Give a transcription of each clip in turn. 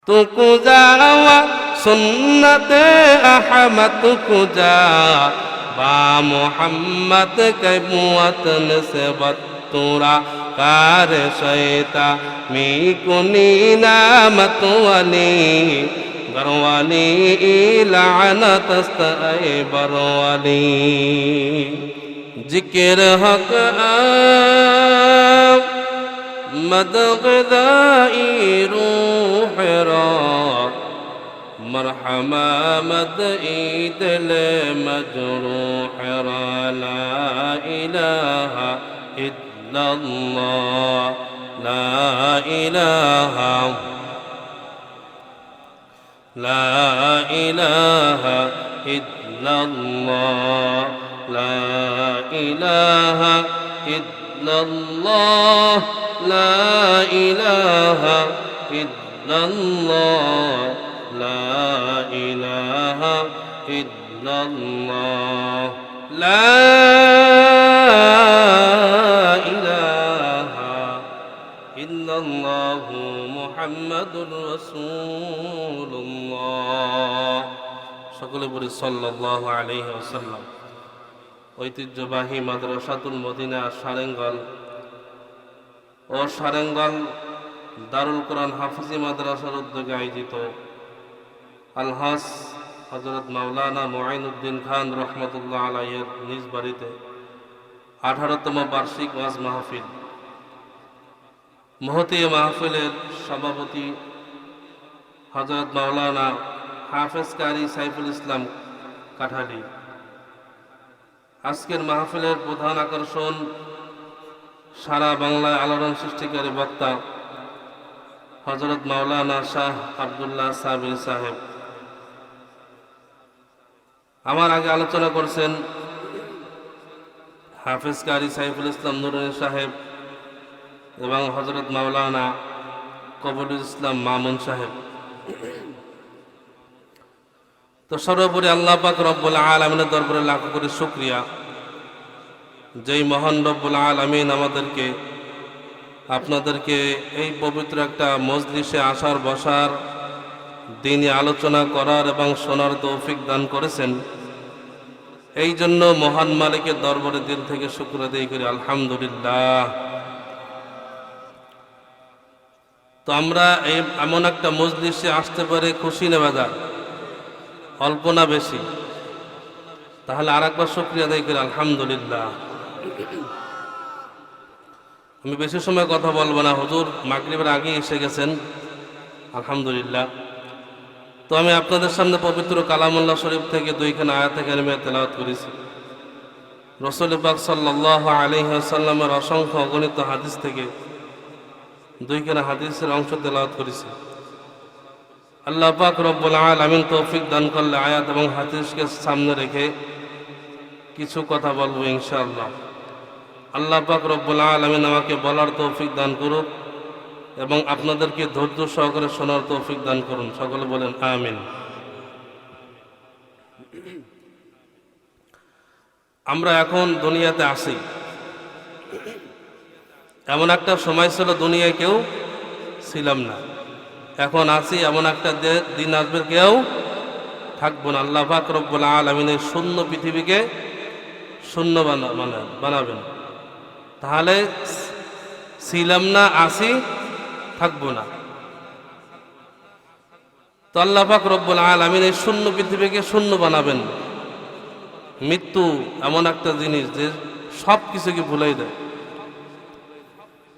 तुको जावा सुन्नत अहमद तुको जा बा मोहम्मद के वतन से बतूरा कार शैता मी कुनी नामत वली बरवाली लानत अस्तए बरवाली जिक्र हक मद ग़िज़ाई रूह रा मरहमा मद दिल मजरूह रा ला इलाहा इल्लल्लाह ला इलाहा इल्लल्लाह ला इलाहा इल्लल्लाह لا إله إلا الله لا إله إلا الله لا إله إلا الله محمد رسول الله সকলে বলি সাল্লাল্লাহু আলাইহি ওয়াসাল্লাম। ঐতিহ্যবাহী মাদ্রাসাতুল মদিনা সারেঙ্গল ও সারেঙ্গল দারুল কোরআন হাফিজি মাদ্রাসার উদ্যোগে আয়োজিত আলহাস হযরত মাওলানা মুঈনুদ্দিন খান রহমতুল্লাহ আলাইহির নিজ বাড়িতে 18তম বার্ষিক ওয়াজ মাহফিল। মহতী মাহফিলের সভাপতি হযরত মাওলানা হাফেজ কারি সাইফুল ইসলাম কাঠালি। আজকের মাহফিলের প্রধান আকর্ষণ সারা বাংলায় আলোড়ন সৃষ্টিকারী বক্তা হযরত মাওলানা শাহ আব্দুল্লাহ সাবির সাহেব। আমার আগে আলোচনা করছেন হাফেজ কারি সাইফুল ইসলাম নুরুনি সাহেব এবং হযরত মাওলানা কবরুল ইসলাম মামুন সাহেব। তো সর্বোপরি আল্লাহ পাক রব্বুল আলামিনের দরবারে লাখ কোটি শুকরিয়া, যেই মহান রব্বুল আলামিন আমাদেরকে আপনাদেরকে এই পবিত্র একটা মজলিসে আসার বসার দিনে আলোচনা করার এবং শোনার তৌফিক দান করেছেন। এই জন্য মহান মালিকের দরবারে দিল থেকে শুকর আদায় করি আলহামদুলিল্লাহ। তো আমরা এমন একটা মজলিসে আসতে পারে খুশি না বাজার, অল্প না বেশি? তাহলে আর একবার শুকরিয়া আদায় করি আলহামদুলিল্লাহ। আমি বেশি সময় কথা বলবো না, হুজুর মাগরিবের আগে এসে গেছেন আলহামদুলিল্লাহ। তো আমি আপনাদের সামনে পবিত্র কালামুল্লাহ শরীফ থেকে দুইখানা আয়াতে কারিমা তেলাওয়াত করেছি। রাসূল পাক সাল্লাল্লাহু আলাইহি ওয়াসাল্লামের অসংখ্য অগণিত হাদিস থেকে দুইখানা হাদিসের অংশ তেলাওয়াত করেছি। আল্লাহ পাক রব্বুল আলামিন তৌফিক দান করলে আয়াত এবং হাদিসকে সামনে রেখে কিছু কথা বলবো ইনশাআল্লাহ। আল্লাহ পাক রব্বুল আলামিন আমাকে বলার তৌফিক দান করুন এবং আপনাদেরকে ধৈর্য সহকারে শোনার তৌফিক দান করুন। সকলে বলেন আমিন। আমরা এখন দুনিয়াতে আসি, এমন একটা সময় ছিল দুনিয়ায় কেউ ছিলাম না, এখন আছি এমন একটা দিন আসবে কেউ থাকবো না। আল্লাহ পাক রব্বুল আলামিনের শূন্য পৃথিবীকে শূন্য বানাবেন। তাহলে ছিলাম না, আসি, থাকবো না। তো আল্লাহ পাক রব্বুল আলামিন এই শূন্য পৃথিবীকে শূন্য বানাবেন। মৃত্যু এমন একটা জিনিস যে সব কিছুকে ভুলাই দেয়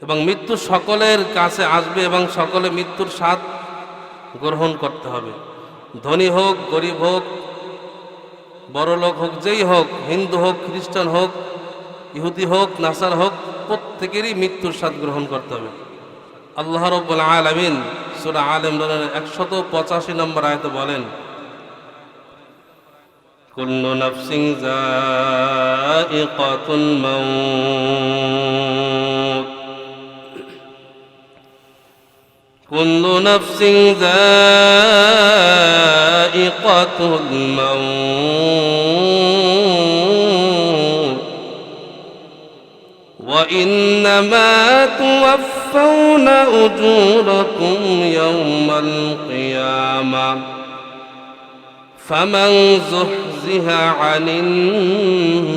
এবং মৃত্যু সকলের কাছে আসবে এবং সকলে মৃত্যুর স্বাদ গ্রহণ করতে হবে। ধনী হোক, গরিব হোক, বড় লোক হোক, যেই হোক, হিন্দু হোক, খ্রিস্টান হোক, ইহুদি হোক, নাসার হোক, প্রত্যেকেরই মৃত্যুর স্বাদ গ্রহণ করতে হবে। আল্লাহ রাব্বুল আলামিন সূরা আলে ইমরানের 185 নম্বর আয়াতে বলেন, কুল্লু নাফসিন যায়িকাতুল মাউত কুল্লু নাফসিন যায়িকাতুল মাউত ওয়া ইন্নামা তুওয়াফা توفون أجوركم يوم القيامة فمن زحزح عن النار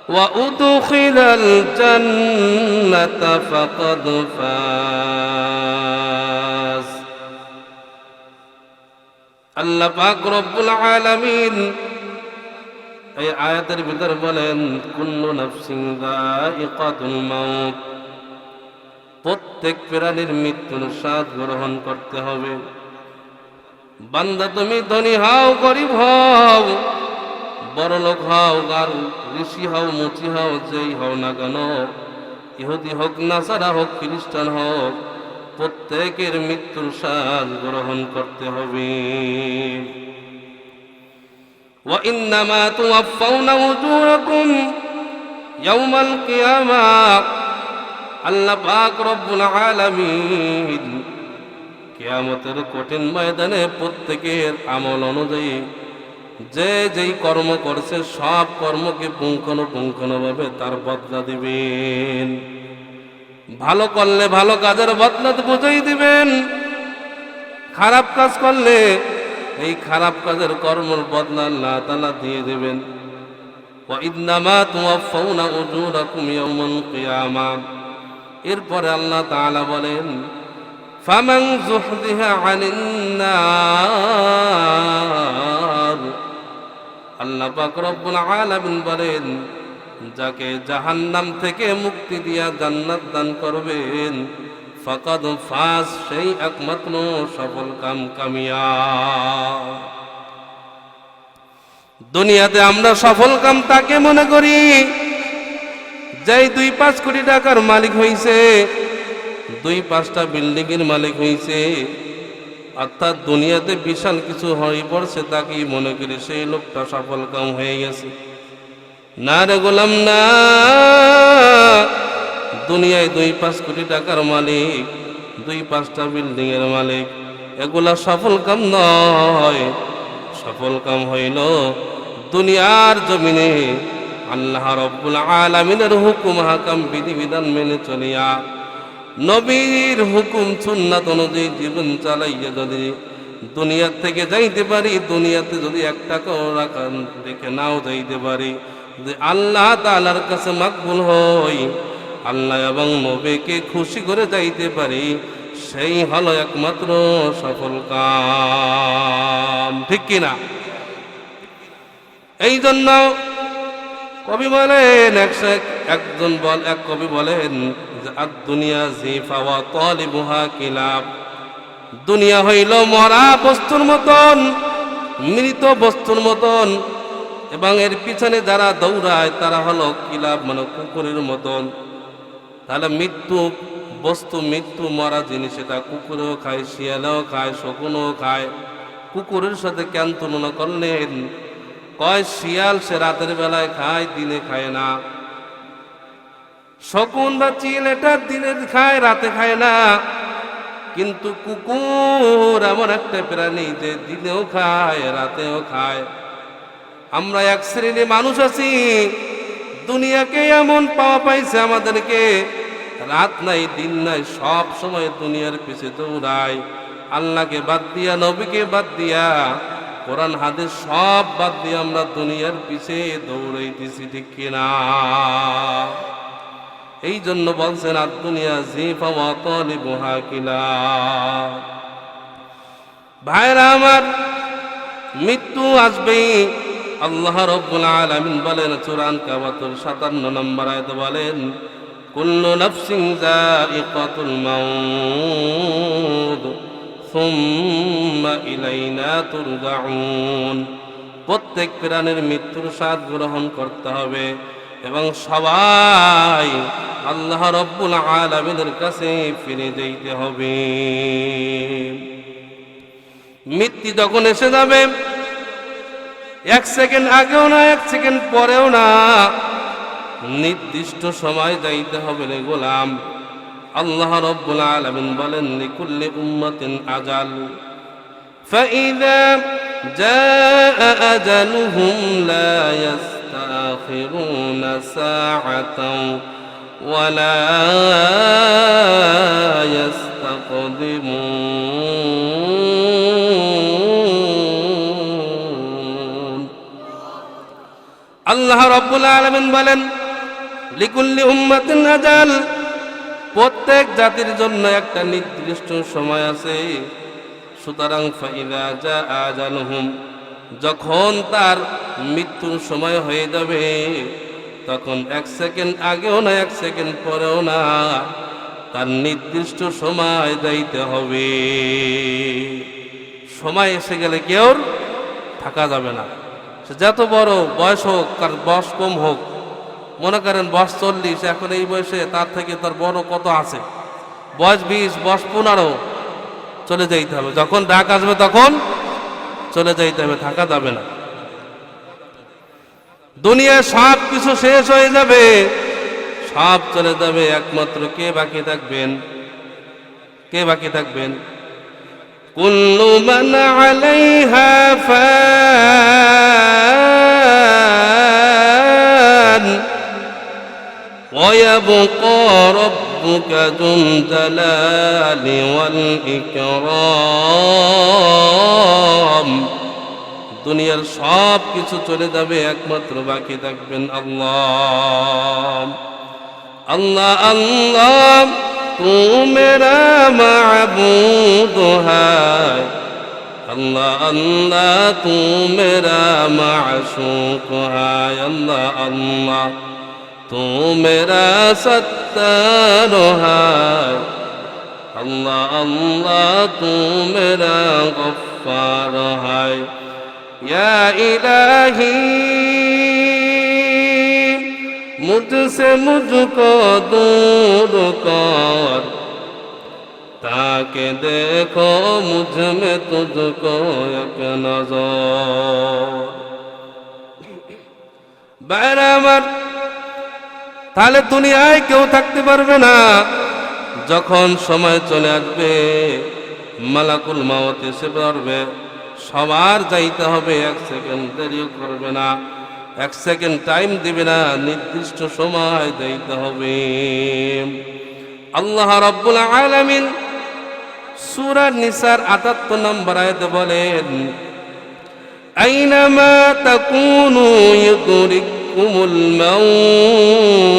وأدخل الجنة فقد فاز আল্লাহ পাক রব্বুল আলামিন এই আয়াতের ভিতর বলেন কুল্লু নাফসিন যায়িকাতুল মাউত, প্রত্যেক প্রাণীর মৃত্যুর স্বাদ গ্রহণ করতে হবে। বান্দা তুমি ধনী হও গরিব হও, বড় লোক হও আর ঋষি হও মুচি হও, যেই হও না কেন, ইহুদি হোক নাসারা হোক খ্রিস্টান হোক, প্রত্যেকের মৃত্যুর স্বাদ গ্রহণ করতে হবে। ওয়া ইন্নামা তুওয়াফাউনা উজুরাকুম ইয়াওমাল কিয়ামাহ, আল্লাহ পাক রব্বুল আলামিন কিয়ামতের কঠিন ময়দানে প্রত্যেকের আমল অনুযায়ী যে যেই কর্ম করছে সব কর্মকে পুঙ্খানুপুঙ্খভাবে তার বদলা দিবেন। ভালো করলে ভালো কাজের বদলা বুঝাই দিবেন, খারাপ কাজ করলে এই খারাপ কাজের কর্মের বদলা আল্লাহ তাআলা দিয়ে দিবেন। ওয়া ইন্নামা তুওয়াফাউনা উজুরাকুম ইয়াওমাল কিয়ামাহ, এরপরে আল্লাহ তাআলা বলেন ফামান যুহযিহা আনিন নার, আল্লাহ পাক রব্বুল আলামিন বলেন যাকে জাহান্নাম থেকে মুক্তি দিয়া জান্নাত দান করবেন, ফাকাদ ফাজ, সেই একমাত্র সফল কামিয়াব। দুনিয়াতে আমরা সফল কাম তাকে মনে করি যেই 2-5 কোটি টাকার মালিক হইছে, 2-5টা বিল্ডিং এর মালিক হইছে, অর্থাৎ দুনিয়াতে বিশাল কিছু হয়ে পড়ছে তাকেই মনে করি সেই লোকটা সফল কাম হয়ে গেছে। না রে গোলাম না, দুনিয়ায় 2-5 কোটি টাকার মালিক, 2-5টা বিল্ডিং এর মালিক, এগুলা সফল কাম নয়। সফল কাম হইল দুনিয়ার জমিনে আল্লাহ রব্বুল আলামিনের হুকুম হাকাম বিধিবিধান মেনে চলিয়া নবীর হুকুম সুন্নাত অনুযায়ী জীবন চালাইয়া যদি দুনিয়ার থেকে যাইতে পারি, দুনিয়াতে যদি 1 টাকাও রাখান রেখে নাও যাইতে পারি, যে আল্লাহ তাআলার কাছে মাকবুল হই, আল্লাহ এবং নবীকে খুশি করে যাইতে পারি, সেই হলো একমাত্র সফল কাম। ঠিক কিনা? এই জন্য কবি বলেন, এক কবি বলেন যে দুনিয়া জিফা ওয়া তালিবুহা কিলাব, দুনিয়া হইল মরা বস্তুর মতন, মৃত বস্তুর মতন, এবং এর পিছনে যারা দৌড়ায় তারা হলো কিলাব, মানে কুকুরের মতন। তাহলে মৃত্যু বস্তু, মৃত্যু মরা জিনিস, এটা কুকুরেও খায়, শিয়ালেও খায়, শকুনও খায়। কুকুরের সাথে কেন তুলনা করলেন? কয় শিয়াল সে রাতের বেলায় খায়, দিনে খায় না। শকুন বা চিল এটা দিনে খায়, রাতে খায় না। কিন্তু কুকুর এমন একটা প্রাণী যে দিনেও খায়, রাতেও খায়। আমরা এক শ্রেণী মানুষ আছি, দুনিয়াকে এমন পাওয়া পাইছে আমাদেরকে, রাত নাই দিন নাই, সব সময় দুনিয়ার পিছে দৌড়াই, আল্লাহকে বাদ দিয়া, নবীকে বাদ দিয়া, কোরআন হাদিস সব বাদ দিয়ে আমরা দুনিয়ার পিছে দৌড়াইতেছি। ঠিক কিনা? এই জন্য বলছেন আর দুনিয়া জিফা ওয়া তালিবুহা কিলাব। ভাইরা আমার, মৃত্যু আসবেই। আল্লাহ রাব্বুল আলামিন বলেন সূরা আনকাবুতের 57 নম্বর আয়াতে বলেন কুল্লু নাফসিন যায়িকাতুল মাউত সুম্মা ইলাইনা তুরজাউন, প্রত্যেক প্রাণীর মৃত্যুর স্বাদ গ্রহণ করতে হবে এবং সবাই আল্লাহ রাব্বুল আলামিনের কাছে ফিরে যেতে হবে। মৃত্যু যখন এসে যাবে, 1 সেকেন্ড আগেও না, 1 সেকেন্ড পরেও না, নির্দিষ্ট সময় যাইতে হবে রে গোলাম। আল্লাহ রাব্বুল আলামিন বলেন লিকুল্লি উম্মাতিন আজাল ফাইযা জাআ আজালুহুম লা يستأخرون ساعة ولا يستقدمون আল্লাহ রাব্বুল আলামিন বলেন লিকুল্লি উম্মাতিন আজাল, প্রত্যেক জাতির জন্য একটা নির্দিষ্ট সময় আছে। সুতরাং ফাইযা জাআ আজালুহুম, যখন তার মৃত্যুর সময় হয়ে যাবে তখন 1 সেকেন্ড আগেও না 1 সেকেন্ড পরেও না, তার নির্দিষ্ট সময় যাইতে হবে। সময় এসে গেলে কেউ থাকা যাবে না। সে যত বড় বয়স হোক, তার বয়স কম হোক, মনে করেন বয়স 40, এখন এই বয়সে তার থেকে তার বড় কত আছে, বয়স 20, বয়স 15, চলে যাইতে হবে। যখন ডাক আসবে তখন চলে যাইতে হবে, থাকা যাবে না। দুনিয়ায় সব কিছু শেষ হয়ে যাবে, সব চলে যাবে, একমাত্র কে বাকি থাকবেন? কে বাকি থাকবেন? কুল্লু মান আলাইহা ফান ওয়া ইয়াবকা রাব্বুকা যুল জালালি ওয়াল ইকরাম। দুনিয়ার সব কিছু চলে যাবে, একমাত্র বাকি থাকবেন আল্লাহ। আল্লাহ আল্লাহ তু মেরা মাবুদ হ্যায়, আল্লাহ আল্লাহ তু মেরা মাশুক হ্যায়, আল্লাহ আল্লাহ তু মেরা সত্তার হ্যায়, আল্লাহ আল্লাহ তু মেরা গফফার হ্যায়। या इलाही मुझसे मुझको दूर कर, ताकि देखो मुझ में तुझको एक नजर। বাইরে আমার, তাহলে দুনিয়ায় কেউ থাকতে পারবে না। যখন সময় চলে আসবে, মালাকুল মাউত এসে পড়বে, সবার যাইতে হবে, 1 সেকেন্ড দেরিও করবে না, 1 সেকেন্ড টাইম দিবে না, নির্দিষ্ট সময় যাইতে হবে। আল্লাহ রাব্বুল আলামিন সূরা নিসার ৭৮ নম্বর আয়াতে বলেন আইনামা তাকুনু ইউদরিকুমুল মাউত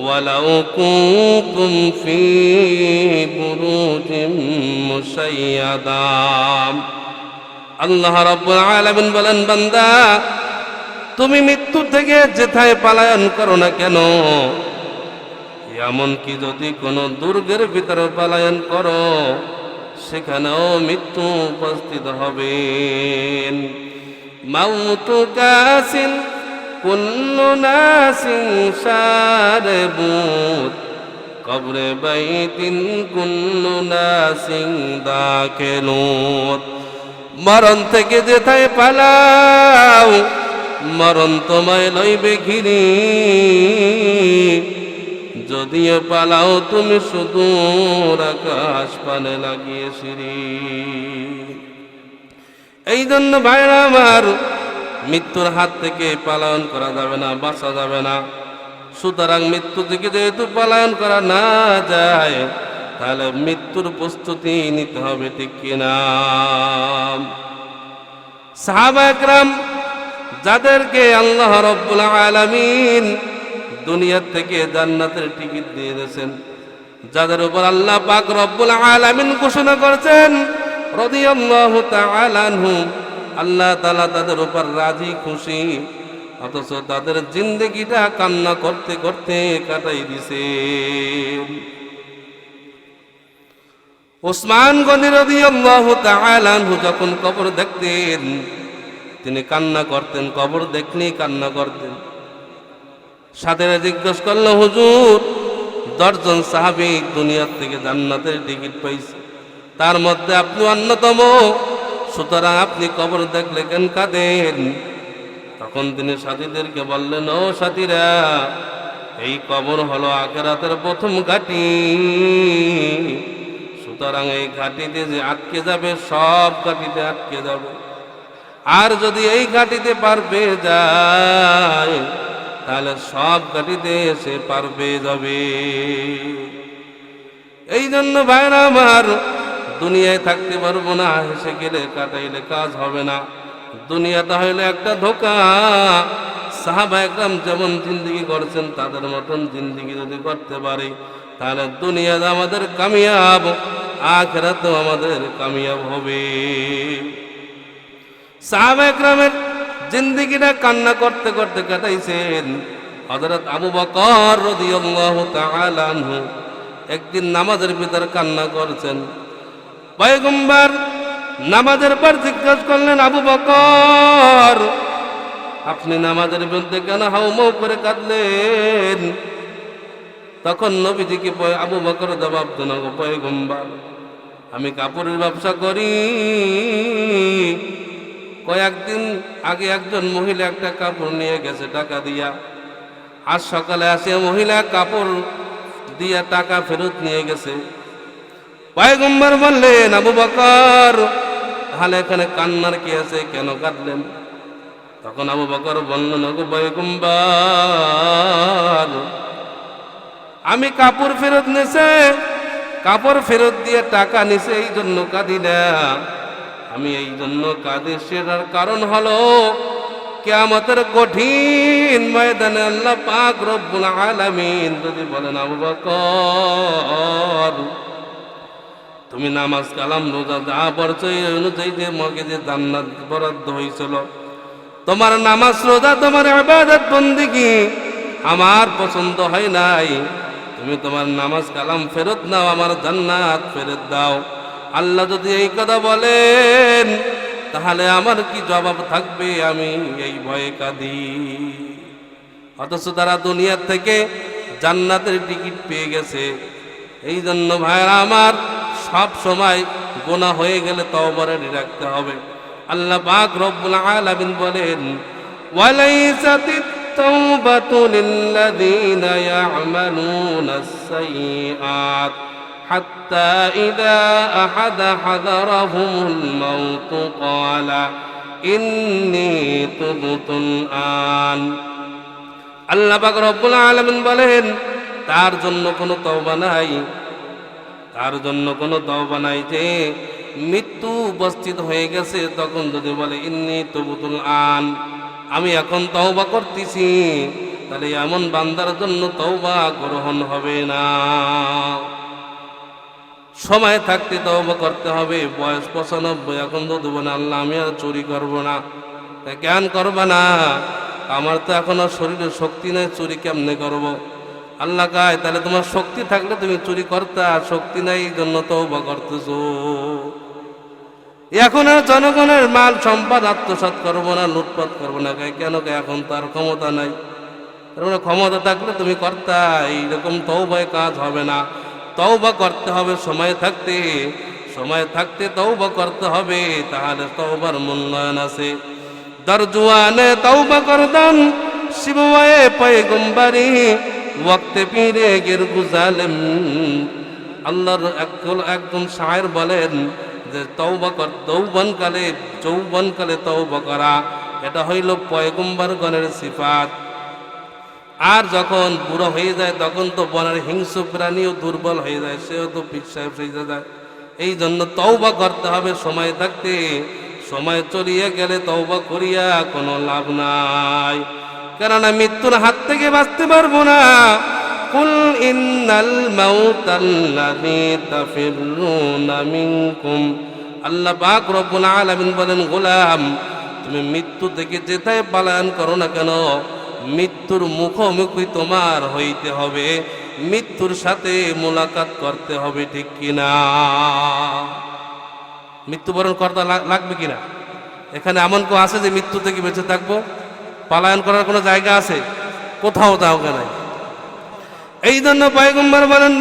ওয়ালাউ কুনতুম ফি বুরুজিম মুশাইয়াদা। আল্লাহ রাব্বুল আলামিন বলেন, বান্দা তুমি মৃত্যু থেকে যেথায় পলায়ন করো না কেন, এমনকি যদি কোনো দুর্গের ভিতরে পলায়ন করো, সেখানেও মৃত্যু উপস্থিত হবে। মাউতু কাসিন কুল্লু নাসিন শারবুত, কবরে বাইতিন কুল্লু নাসিন দাখিলুত। মরণ থেকে যেথায় পালাও, মরণ তোমায় লইবে ঘিরি, যদিও পালাও তুমি সুদূর আকাশ পানে লাগিয়ে সিঁড়ি। এই জন্য ভাইরা আমার, মৃত্যুর হাত থেকে পালায়ন করা যাবে না, বাঁচা যাবে না। সুতরাং মৃত্যু থেকে যেহেতু পালায়ন করা না যায়, তাহলে মৃত্যুর প্রস্তুতি নিতে হবে, ঠিক কিনা? সাহাবা একরাম যাদেরকে আল্লাহ রাব্বুল আলামিন দুনিয়া থেকে জান্নাতের টিকিট দিয়ে দিয়েছেন, যাদের উপর আল্লাহ পাক রব্বুল আলামিন ঘোষণা করেছেন রাদিয়াল্লাহু তাআলা আনহু, আল্লাহ তাআলা তাদের উপর রাজি খুশি, অথচ তাদের জিন্দেগিটা কান্না করতে করতে কাটাই দিছে। ওসমান গনি রাদিয়াল্লাহু তাআলা আনহু যখন কবর দেখতেন, তিনি কান্না করতেন, কবর দেখলেই কান্না করতেন। সাথীরা জিজ্ঞেস করলো, হুজুর 10 জন সাহাবী দুনিয়ার থেকে জান্নাতের টিকিট পাইছে, তার মধ্যে আপনি অন্যতম, সুতরাং আপনি কবর দেখলে কেন কাঁদেন? তখন তিনি সাথীদেরকে বললেন, ও সাথীরা, এই কবর হলো আখিরাতের প্রথম ঘাঁটি, সুতরাং এই ঘাঁটিতে যে আটকে যাবে, সব ঘাঁটিতে আটকে যাবে। আর যদি এই ঘাটিতে পার পেয়ে যায় তাহলে সব ঘাটিতে সে পার পেয়ে যাবে। এই জন্য ভাইরা আমার, দুনিয়ায় থাকতে পারবো না, হেসে গেলে কাটাইলে কাজ হবে না। দুনিয়াটা হইলে একটা ধোঁকা। সাহাবা একরাম যেমন জিন্দিগি করছেন তাদের মতন জিন্দিগি যদি করতে পারি তাহলে দুনিয়াতে আমাদের কামিয়াব, আখিরাতেও আমাদের কামিয়াব হবে। সাহাবা একরামের জিন্দিগিটা কান্না করতে করতে কাটাইছেন। হযরত আবু বকর রাদিয়াল্লাহু তাআলা আনহু একদিন নামাজের ভিতর কান্না করছেন। পয়গম্বর নামাজের পর জিজ্ঞাসা করলেন, আবু বকর আপনি নামাজের মধ্যে কেন হাউমাউ করে কাঁদলেন? তখন নবীজিকে আবু বকর জবাব দেন, পয়গম্বর আমি কাপড়ের ব্যবসা করি। কয়েকদিন আগে একজন মহিলা একটা কাপড় নিয়ে গেছে টাকা দিয়া। আজ সকালে আসে মহিলা কাপড় দিয়া টাকা ফেরত নিয়ে গেছে। পয়গম্বর বললেন, আবু বকর তাহলে এখানে কান্নার কি আছে, কেন কাঁদলেন? তখন আবু বকর বললেন, ওগো পয়গম্বর আমি কাপড় ফেরত নিছে, কাপড় ফেরত দিয়ে টাকা নিছে, এই জন্য কাঁদি না। আমি এই জন্য কাঁদি, সেটার কারণ হলো কিয়ামতের কঠিন ময়দানে আল্লাহ পাক রব্বুল আলামিন যদি বলেন, আবু বকর তুমি নামাজ কালাম রোজা যা পড়ছো এই অনুযায়ী যে মগে যে জান্নাত বরাদ্দ হয়েছিল, তোমার নামাজ রোজা তোমার ইবাদত বন্দেগী আমার পছন্দ হয় নাই, তুমি তোমার নামাজ কালাম ফেরত নাও, আমার জান্নাত ফেরত দাও। আল্লাহ যদি এই কথা বলেন তাহলে আমার কি জবাব থাকবে? আমি এই ভয়ে কাঁদি। অথচ তারা দুনিয়ার থেকে জান্নাতের টিকিট পেয়ে গেছে। এই জন্য ভাইরা আমার, সব সময় গুনাহ হয়ে গেলে তওবা রাখতে হবে। আল্লাহ পাক রব্বুল আলামিন বলেন, ওয়ালাইসাতিত তাওবাতু লিল্লাযীনা ইয়া'মালুনাস সাইয়্যাত হাত্তা ইযা হাদারাহুমুল মাউত ক্বালা ইন্নী তুবতুল আন। আল্লাহ পাক রব্বুল আলামিন বলেন, তার জন্য কোনো তওবা নাই, তার জন্য কোনো তওবা নাই যে মৃত্যু উপস্থিত হয়ে গেছে তখন যদি বলে ইন্নী তুবতুল আন, আমি এখন তওবা করতেছি, তাহলে এমন বান্দার জন্য তওবা গ্রহণ হবে না। সময় থাকতে তওবা করতে হবে। বয়স 95, এখন তো দেবো না, আল্লাহ আমি আর চুরি করবো না, জ্ঞান করবা না, আমার তো এখনো শরীরে শক্তি নেই, চুরি কেমনে করবো? আল্লাহ কয়, তাহলে তোমার শক্তি থাকলে তুমি চুরি করতা, শক্তি নাই এই জন্য তওবা করতেছো। এখন আর জনগণের মাল সম্পদ আত্মসাৎ করবো না, লুটপাট করবো না, কেন? এখন তার ক্ষমতা নাই। তার মানে ক্ষমতা থাকলে তুমি করতা, এইরকম তওবায় কাজ হবে না। তওবা করতে হবে সময় থাকতে, সময় থাকতে তওবা করতে হবে, তাহলে তওবার মূল্যায়ন আছে। দরজুয়ানে তওবা করদান শিবওয়ায়ে পয়গম্বরি ওয়াক্তে পীরে গির গুজালেম। আল্লাহর একজন শায়ের বলেন যে যৌবনকালে তওবা করা এটা হইল পয়গম্বরগণের সিফাত। আর যখন বুড়ো হয়ে যায় তখন তো বনের হিংস্র প্রাণীও দুর্বল হয়ে যায়, সেও তো পিছায় ফিরে যায়। এই জন্য তওবা করতে হবে সময় থাকতে, সময় চলিয়ে গেলে তওবা করিয়া কোনো লাভ নাই, কেননা মৃত্যুর হাত থেকে বাঁচতে পারবো না। কুল ইন্নাল মাউতাল্লাযী তাফিরুনা মিনকুম, আল্লাহ পাক রব্বুল আলামিন বলেন, গোলাম তুমি মৃত্যু থেকে যেথায় পলায়ন করো না কেন, মৃত্যুর মুখোমুখি তোমার হইতে হবে, মৃত্যুর সাথে মোলাকাত করতে হবে, ঠিক কিনা? মৃত্যুবরণ করতে লাগবে কিনা? এখানে এমন কেউ আছে যে মৃত্যু থেকে বেঁচে থাকবো? পলায়ন করার কোনো জায়গা আছে? কোথাও জায়গা নাই। এই জন্য পয়গম্বর বলেন,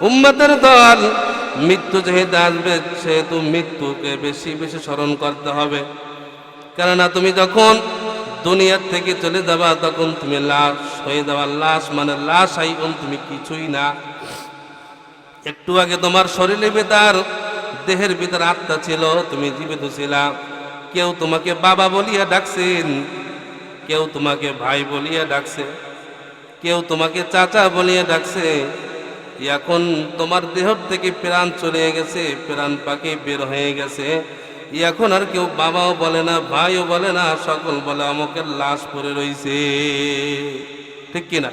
উম্মতের দল মৃত্যু যেহেতু আসবে সেহেতু মৃত্যুকে বেশি বেশি স্মরণ করতে হবে। কেননা তুমি যখন দুনিয়ার থেকে চলে যাবা তখন তুমি লাশ হয়ে যাবা। লাশ মানে লাশ আইন, তুমি কিছুই না। একটু আগে তোমার শরীরের ভিতর, দেহের ভিতর আত্মা ছিল, তুমি জীবিত ছিলা। কেউ তোমাকে বাবা বলিয়া ডাকছেন, কেউ তোমাকে ভাই বলিয়া ডাকছে, কেউ তোমাকে চাচা বলিয়া ডাকছে। এখন তোমার দেহ থেকে প্রাণ চলে গেছে, প্রাণ পাখি বের হয়ে গেছে। এখন আর কেউ বাবাও বলে না, ভাইও বলে না, সকল বলে অমুকের লাশ পড়ে রইছে। ঠিক কিনা?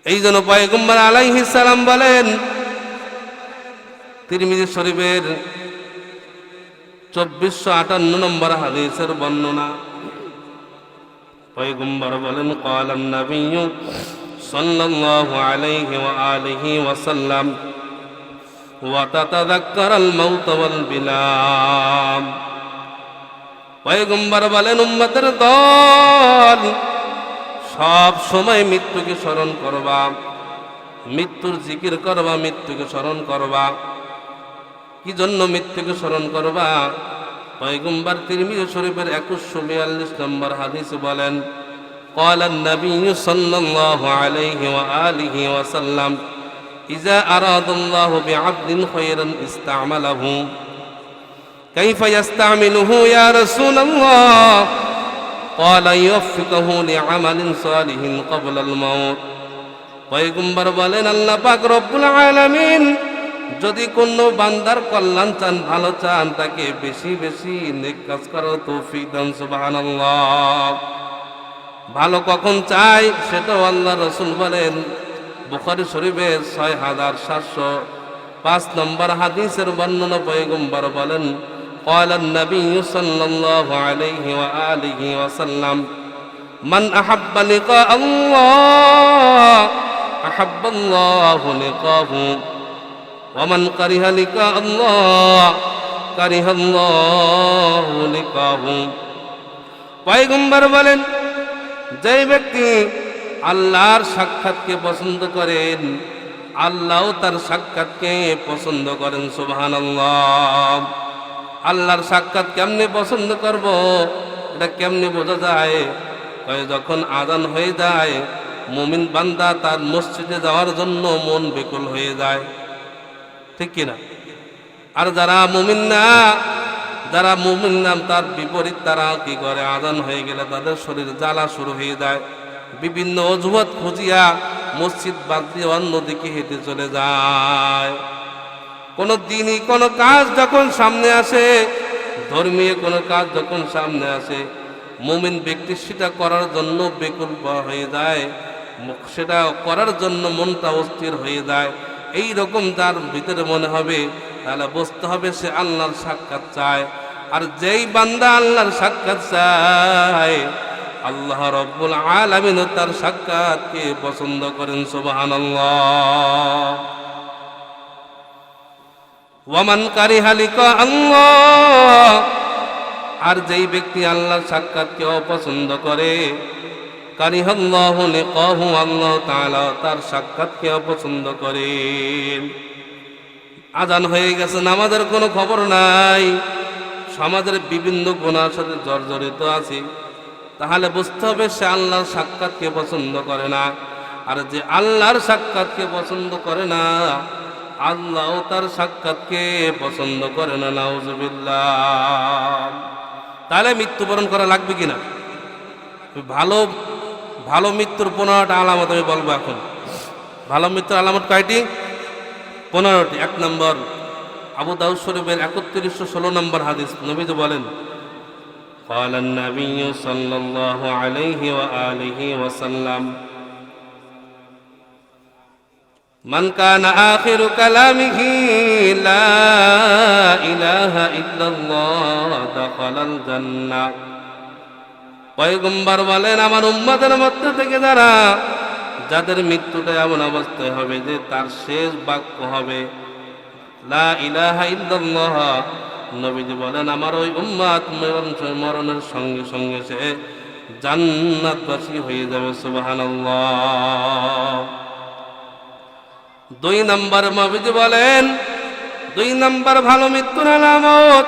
এই জন্য পয়গম্বর আলাইহিস সালাম বলেন, তিরমিজি শরীফের 2458 নম্বর হাদিসের বর্ণনা, পয়গম্বর বলেন, ক্বালান নবিয়্যু সাল্লাল্লাহু আলাইহি ওয়া আলিহি ওয়া সাল্লাম ওয়া তাতাযাক্কারাল মাউত ওয়াল বিলাম। পয়গম্বর বলেন, উম্মতের দল সব সময় মৃত্যুকে স্মরণ করবা, মৃত্যুর জিকির করবা, মৃত্যুকে স্মরণ করবা। কি জন্য মৃত্যুকে স্মরণ করবা? পয়গম্বর তিরমিজি শরীফের 2142 নম্বর হাদিসে বলেন, ক্বালান নবিয়্যু সাল্লাল্লাহু আলাইহি ওয়া আলিহি ওয়া সাল্লাম, ইযা আরাদাল্লাহু বি'আবদিন খায়রান ইসতা'মালাহু কাইফা ইস্তা'মিলুহু ইয়া রাসূলুল্লাহ? ক্বালা ইউফিকুহু লি'আমালিন সালিহিন ক্বাবলাল মাউত। পয়গম্বর বলেন, আল্লাহ পাক রব্বুল আলামিন যদি কোনো বান্দার কল্যাণ চান, ভালো চান, তাকে বেশি বেশি নেক কাজ করার তৌফিক দান। সুবহানাল্লাহ। ভালো কখন চাই সেটাও আল্লাহ রাসূল বলেন, বুখারী শরীফের 6705 নম্বর হাদিসের বর্ণনা। পয়গম্বর বলেন, ক্বালান নবিয়্যু সাল্লাল্লাহু আলাইহি ওয়া আলিহি ওয়া সাল্লাম, মান আহাব্বা লিকা আল্লাহ আহাব্বাল্লাহু লিকাহু ওয়া মান কারিহা লিকা আল্লাহ কারিহাল্লাহু লিকাহু। পয়গম্বর বলেন, যে ব্যক্তি আল্লাহর সাক্ষাৎকে পছন্দ করেন, আল্লাহও তার সাক্ষাৎকে পছন্দ করেন। সুবহানাল্লাহ। আল্লাহর সাক্ষাৎ কেমনে পছন্দ করব, এটা কেমনে বোঝা যায়? যখন আযান হয়ে যায়, মুমিন বান্দা তার মসজিদে যাওয়ার জন্য মন বেকুল হয়ে যায়। ঠিক কিনা? আর যারা মুমিন না, তার বিপরীত, তারা কি করে? আযান হয়ে গেলে তাদের শরীর জ্বালা শুরু হয়ে যায়, বিভিন্ন অজুহাত খুঁজিয়া মসজিদ বাদ দিয়ে অন্যদিকে হেঁটে চলে যায়। কোনো দিনই কোনো কাজ যখন সামনে আসে, ধর্মীয় কোনো কাজ যখন সামনে আসে, মুমিন ব্যক্তি সেটা করার জন্য বেকুল হয়ে যায়, সেটা করার জন্য মনটা অস্থির হয়ে যায়। এই রকম তার ভিতরে মনে হবে, তাহলে বুঝতে হবে সে আল্লাহর সাক্ষাৎ চায়। আর যেই বান্দা আল্লাহর সাক্ষাৎ চায়, আল্লাহ রব্বুল আলামিন তার সাক্ষাৎকে পছন্দ করেন। সুবহানাল্লাহ। ওয়া মান কারিহা লিকা আল্লাহ, আর যেই ব্যক্তি আল্লাহর সাক্ষাৎকে অপছন্দ করে, কারিহাল্লাহু লিকাহু, আল্লাহ তাআলা তার সাক্ষাৎকে অপছন্দ করেন। আযান হয়ে গেছে, নামাজের কোনো খবর নাই, সমাজের বিভিন্ন গুনার সাথে জর্জরিত আছে, তাহলে বুঝতে হবে সে আল্লাহর সাক্ষাৎকে পছন্দ করে না। আর যে আল্লাহর সাক্ষাৎকে পছন্দ করে না, আল্লাহও তার সাক্ষাৎকে পছন্দ করে না। নাউজুবিল্লাহ। তাহলে মৃত্যুবরণ করা লাগবে কিনা? ভালো ভালো মৃত্যুর 15টা আলামত আমি বলবো এখন। ভালো মৃত্যুর আলামত কয়টি? 15টি। 1 নম্বর, আবু দাউদ শরীফের 3116 নম্বর হাদিস, নবীজি বলেন, ক্বালান নবিয়্যু সাল্লাল্লাহু আলাইহি ওয়া আলিহি ওয়া সাল্লাম, মান কানা আখিরু কালামিহি লা ইলাহা ইল্লাল্লাহ দাখালাল জান্নাহ। পয়গম্বর বলেন, আমার উম্মতের মধ্যে থেকে যাদের মৃত্যুটা এমন অবস্থায় হবে যে তার শেষ বাক্য হবে লা ইলাহা ইল্লাল্লাহ, নবীজি বলেন আমার ওই উম্মত মরণের সঙ্গে সঙ্গে সে জান্নাতবাসী হয়ে যাবে। সুবহানাল্লাহ। 2 নম্বর, নবীজি বলেন 2 নম্বর ভালো মৃত্যুর আলামত,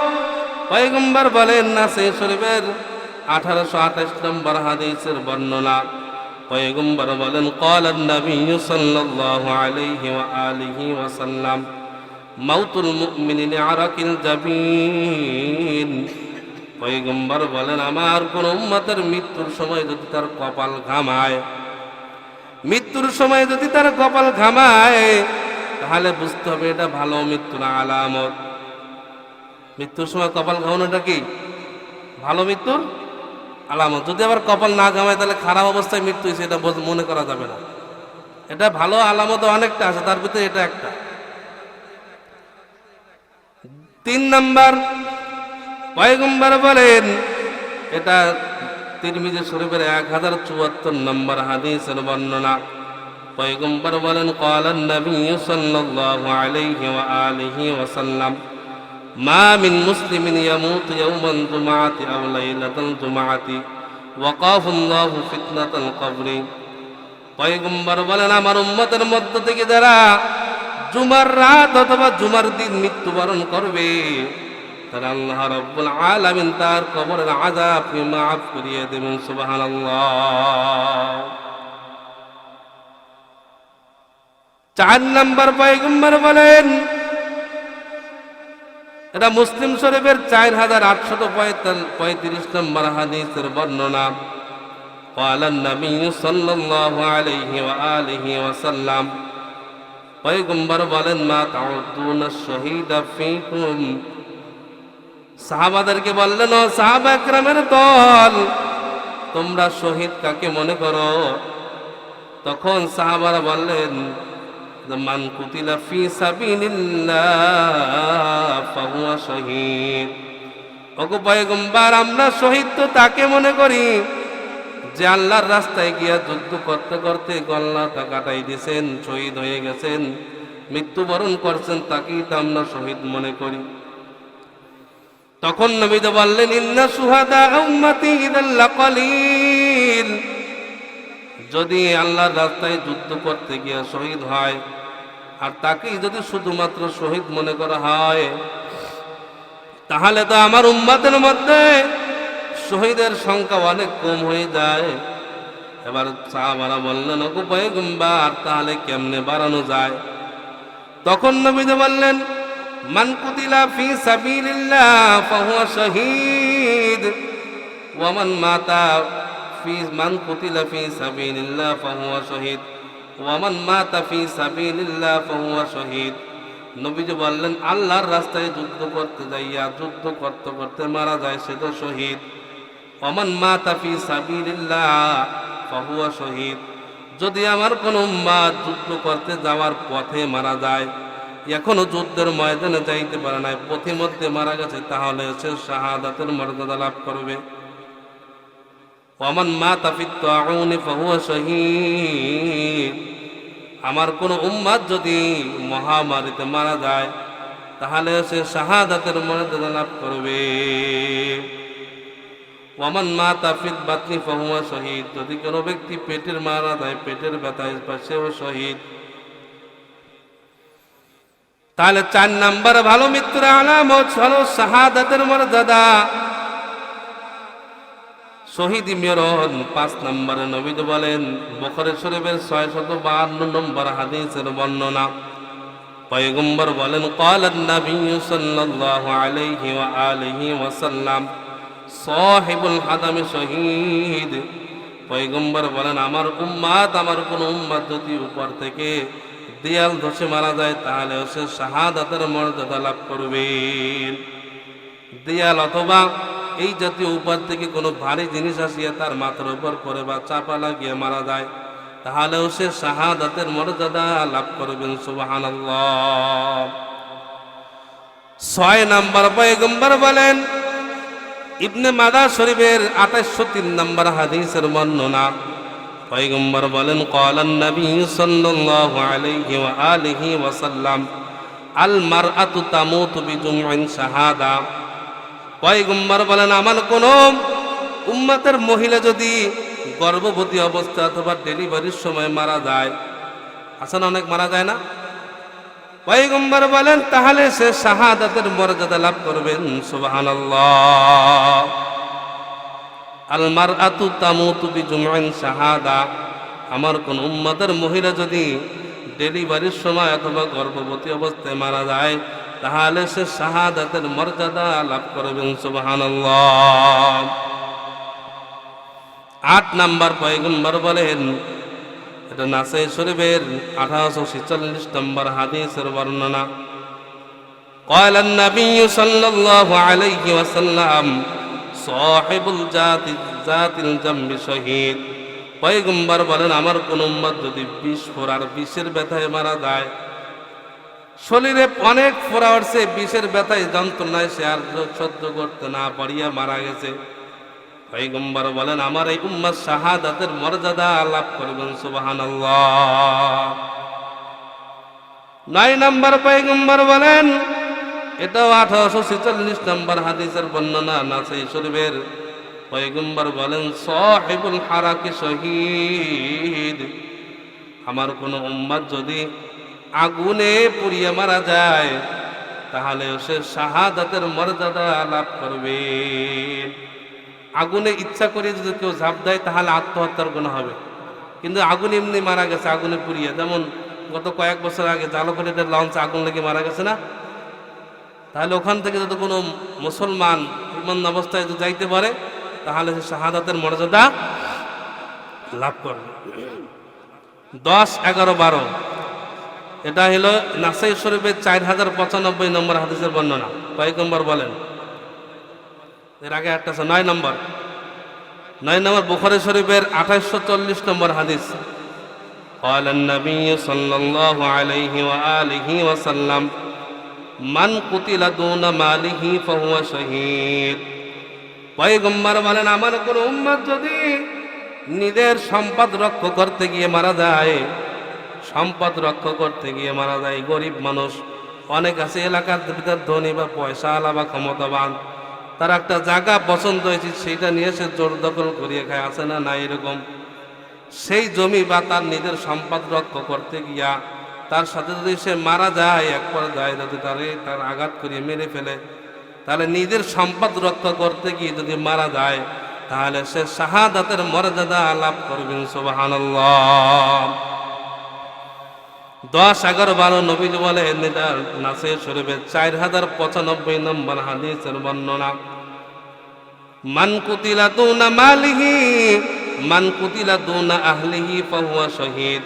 পয়গম্বর বলেন নাসাঈ শরীফের 1828 নম্বর হাদিসের বর্ণনা। পয়গম্বর বলেন, ক্বালান নবিয়্যু সাল্লাল্লাহু আলাইহি ওয়া আলিহি ওয়া সাল্লাম, মাউতুল মুমিনি লিআরাকিল জাবিন পয়গম্বর বলেন, আমার কোন উম্মতের মৃত্যুর সময় যদি তার কপাল ঘামায়, মৃত্যুর সময় যদি তার কপাল ঘামায়, তাহলে বুঝতে হবে এটা ভালো মৃত্যুর আলামত। মৃত্যুর সময় কপাল ঘামানোটা কি ভালো মৃত্যুর আলামত। যদি আবার কপাল না ঘামায় তাহলে খারাপ অবস্থায় মৃত্যু হয়েছে এটা মনে করা যাবে না। এটা ভালো আলামত অনেকটা আছে, তার ভিতরে এটা একটা। 3 নাম্বার, পয়গম্বর বলেন, এটা তিরমিজি শরীফের 1074 নম্বর হাদিসের বর্ণনা। পয়গম্বর বলেন, ক্বালান নবী সাল্লাল্লাহু আলাইহি ওয়া আলিহি ওয়া সাল্লাম, মা মিন মুসলিমিন ইয়ামুতু ইয়াওমাল জুমআতি আও লাইলাতাল জুমআতি ওয়াকাফা আল্লাহু ফিতনাতাল কবরি। পয়গম্বর বলেন, আমার উম্মতের মধ্য থেকে যারা জুমার রাত অথবা জুমার দিন মৃত্যুবরণ করবে, তারা আল্লাহ রাব্বুল আলামিন তার কবরের আযাব মাফ করিয়ে দেবেন। সুবহানাল্লাহ। 4 নাম্বার, পয়গম্বর বলেন, এটা মুসলিম শরীফের 4835 নম্বর হাদিসের বর্ণনা। ক্বালান নবী সাল্লাল্লাহু আলাইহি ওয়া আলিহি ওয়া সাল্লাম, পয়গম্বর বলেন, মা তাউদ্দুনা শাহীদা ফীকুম। সাহাবাদেরকে বললেন, ও সাহাবা একরামের দল, তোমরা শহীদ কাকে মনে করো? তখন সাহাবারা বললেন, মান কুতিলা ফি সাবিলিল্লাহ ফাহুয়া শহীদ। ওগো পয়গম্বর, আমরা শহীদ তো তাকে মনে করি যে আল্লাহর রাস্তায় গিয়া যুদ্ধ করতে করতে গলাটা কাটাই দিয়েছেন, শহীদ হয়ে গেছেন, মৃত্যুবরণ করছেন, তাকেই তো আমরা শহীদ মনে করি। তখন নবী তো বললেন, ইন্না শুহাদা উম্মতি ইদাল লাকালিল। যদি আল্লাহর রাস্তায় যুদ্ধ করতে গিয়া শহীদ হয় আর তাকেই যদি শুধুমাত্র শহীদ মনে করা হয়, তাহলে তো আমার উম্মতের মধ্যে শহীদের সংখ্যা অনেক কম হয়ে যায়। এবার সাহাবারা বললেন, ওগো পয়গম্বর, তাহলে কেমনে বাড়ানো যায়? তখন নবী বললেন, মান কুতিলা ফি সাবিলিল্লাহ ফাহুয়া শহীদ ওয়া মান মাতা ফি মান কুতিলা ফি সাবিলিল্লাহ ফাহুয়া শহীদ ওয়া মান মাতা ফি সাবিলিল্লাহ ফাহুয়া শহীদ। নবীজি বললেন, আল্লাহর রাস্তায় যুদ্ধ করতে যাইয়া যুদ্ধ করতে করতে মারা যায়, সে তো শহীদ। ওয়া মান মাতা ফি সাবিলিল্লাহ ফাহুয়া শহীদ। যদি আমার কোন উম্মত যুদ্ধ করতে যাওয়ার পথে মারা যায়, এখনো যুদ্ধের ময়দানে যাইতে পারে নাই, পথে মধ্যে মারা গেছে, তাহলে সে শাহাদাতের মর্যাদা লাভ করবে। ওয়ামান মাতা ফিত তাউনি ফাহুয়া শহীদ। আমার কোন উম্মত যদি মহামারীতে মারা যায়, তাহলে সে শাহাদাতের মর্যাদা লাভ করবে। ওয়ামান মাতা ফিত বাতনি ফাহুয়া শহীদ। যদি কোনো ব্যক্তি পেটের মারা যায়, পেটের ব্যথায়, সেও শহীদ। তাহলে 4 নাম্বার ভালো মৃত্যুর আলামত হলো শাহাদাতের মর্যাদা, শহীদি মরণ। 5 নম্বরে নবী বলেন, বুখারী শরীফের 652 নম্বর হাদিসের বর্ণনা। পয়গম্বর বলেন, ক্বালান নবী সাল্লাল্লাহু আলাইহি ওয়া আলিহি ওয়া সাল্লাম, সাহিবুল হাদামি শহীদ। পয়গম্বর বলেন, আমার উম্মত, আমার কোন উম্মত যদি উপর থেকে দেয়াল ধসে মারা যায়, তাহলে সে শাহাদাতের মর্যাদা লাভ করবে। দেয়াল অথবা এই জাতীয় উপর থেকে কোনো ভারী জিনিস আসিয়া তার মাথার উপর পড়ে বা চাপা লাগিয়ে মারা যায়, তাহলেও সে শাহাদাতের মর্যাদা লাভ করবেন। সুবহানাল্লাহ। 6 নাম্বার, পয়গম্বর বলেন, ইবনে মাজাহ শরীফের 2803 নম্বর হাদিসের বর্ণনা। পয়গম্বর বলেন, ক্বালান নবী সাল্লাল্লাহু আলাইহি ওয়া আলিহি ওয়া সাল্লাম, আল মারআতু তামুতু বিজুমইন শাহাদা। পয়গম্বর বলেন, আমার কোন উম্মতের মহিলা যদি গর্ভবতী অবস্থা অথবা ডেলিভারির সময় মারা যায়, আসলে অনেক মারা যায় না, পয়গম্বর বলেন তাহলে সে শাহাদাতের মর্যাদা লাভ করবেন। সুবহানাল্লাহ। আল মারআতু তামুতু বিজুমইন শাহাদা। আমার কোন উম্মতের মহিলা যদি ডেলিভারির সময় অথবা গর্ভবতী অবস্থায় মারা যায়, তাহলে সে শাহাদাতের মর্যাদা লাভ করবেন। সুবহানাল্লাহ। 8 নাম্বার পয়গম্বর বলেন, এটা নাসাই শরীফের 1846 নম্বর হাদিসের বর্ণনা। قال النبي صلى الله عليه وسلم صاحب ذات الجنب شهيد। পয়গম্বর বলেন, আমার কোন উম্মত যদি বিষ ফোড়ার বিষের ব্যথায় মারা যায়, শরীরে অনেক ফোড়া উঠছে, বিষের ব্যথায় যন্ত্রণায় সে আর সহ্য করতে না পারিয়া মারা গেছে, পয়গম্বর বলেন আমার এই উম্মত শাহাদাতের মর্যাদা লাভ করবেন। সুবহানাল্লাহ। 9 নাম্বার পয়গম্বর বলেন, এটাও 1846 নম্বর হাদিসের বর্ণনা নাসাই শরীফের। পয়গম্বর বলেন, সাহিবুল হারাকি শহীদ। আমার কোন উম্মত যদি আগুনে পুড়িয়ে মারা যায়, তাহলে সে শাহাদাতের মর্যাদা লাভ করবে। আগুনে ইচ্ছা করে যদি কেউ ঝাঁপ দেয়, তাহলে আত্মহত্যার গুনাহ হবে। কিন্তু আগুন এমনি মারা গেছে, আগুনে পুড়িয়ে, যেমন গত কয়েক বছর আগে জালকাঠির লঞ্চে আগুন লেগে মারা গেছে না, তাহলে ওখান থেকে যদি কোনো মুসলমান ইমান অবস্থায় যদি যাইতে পারে, তাহলে সে শাহাদাতের মর্যাদা লাভ করবে। 10, 11, 12 এটা হলো নাসাই শরীফের 4095 নম্বর হাদিসের বর্ণনা। পয়গম্বর বলেন, এর আগে একটা আছে 9 নম্বর বুখারী শরীফের 2840 নম্বর হাদিস। قال النبي صلى الله عليه وآله وسلم من قتل دون ماله فهو شهيد। পয়গম্বর বলেন, আমার কোন উম্মত যদি নিজের সম্পদ রক্ষা করতে গিয়ে মারা যায়, গরিব মানুষ অনেক আছে এলাকার ভিতর, ধনী বা পয়সা আলা বা ক্ষমতাবান, তার একটা জায়গা পছন্দ হয়েছে, সেইটা নিয়ে সে জোর দখল করিয়ে খায়, আছে না? এরকম সেই জমি বা তার নিজের সম্পদ রক্ষা করতে গিয়া তার সাথে যদি সে মারা যায়, এক পর্যায়ে যদি তার আঘাত করিয়ে মেরে ফেলে, তাহলে নিজের সম্পদ রক্ষা করতে গিয়ে যদি মারা যায়, তাহলে সে শাহাদাতের মর্যাদা লাভ করবেন। সুবহানাল্লাহ। 10, 11, 12 নবীজি বলেন, এটা নাসাই শরীফের 4095 নম্বর হাদিসের বর্ণনা। মান কুতিলা দুনা মালিহি মান কুতিলা দুনা আহলিহি ফাহুয়া শহীদ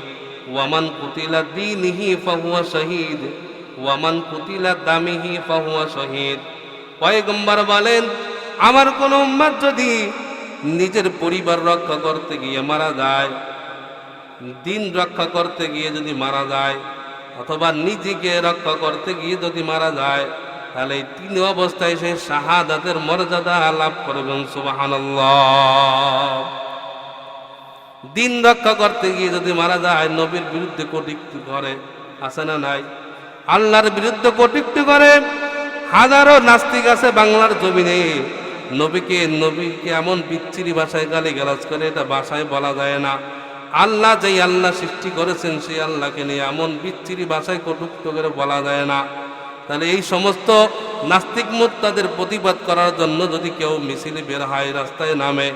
ওয়া মান কুতিলা দীনিহি ফাহুয়া শহীদ ওয়া মান কুতিলা দামিহি ফাহুয়া শহীদ। পয়গম্বর বলেন, আমার কোন উম্মত যদি নিজের পরিবার রক্ষা করতে গিয়ে মারা যায়, দিন রক্ষা করতে গিয়ে যদি মারা যায়, অথবা নিজেকে রক্ষা করতে গিয়ে যদি মারা যায়, তাহলে এই 3 অবস্থায় সে শাহাদাতের মর্যাদা লাভ করবেন। সুবহানাল্লাহ। দিন রক্ষা করতে গিয়ে যদি মারা যায়, নবীর বিরুদ্ধে কটূক্তি করে, আছে না নাই? আল্লাহর বিরুদ্ধে কটূক্তি করে, হাজারো নাস্তিক আছে বাংলার জমিনে, নবীকে এমন বিচ্ছিরি ভাষায় গালিগালাজ করে, এটা ভাষায় বলা যায় না। আল্লাহ যেই আল্লাহ সৃষ্টি করেছেন, সেই আল্লাহকে নিয়ে এমন বিচ্ছিরি ভাষায় কটূক্তি করে বলা যায় না। তাহলে এই সমস্ত নাস্তিক মুরতাদের প্রতিবাদ করার জন্য যদি কেউ মিছিলে বের হয়, রাস্তায় নামে,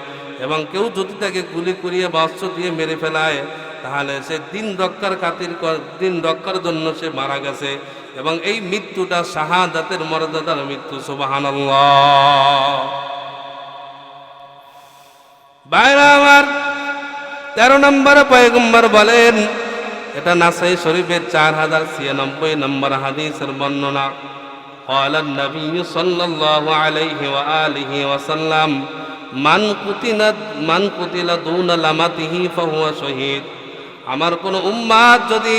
এবং কেউ যদি তাকে গুলি করিয়ে বা অস্ত্র দিয়ে মেরে ফেলায়, তাহলে সে দিন রক্ষার জন্য সে মারা গেছে, এবং এই মৃত্যুটা শাহাদাতের মর্যাদার মৃত্যু। সুবহানাল্লাহ। বাইরা আমার, 13 নম্বর পয়গম্বর বলেন, এটা নাসাই শরীফের 4096 নম্বর হাদিসের বর্ণনা। قال النبي صلى الله عليه وآله وسلم মান কুতিলা দুনা লামাতিহি ফাহুয়া শহীদ। আমার কোন উম্মাত যদি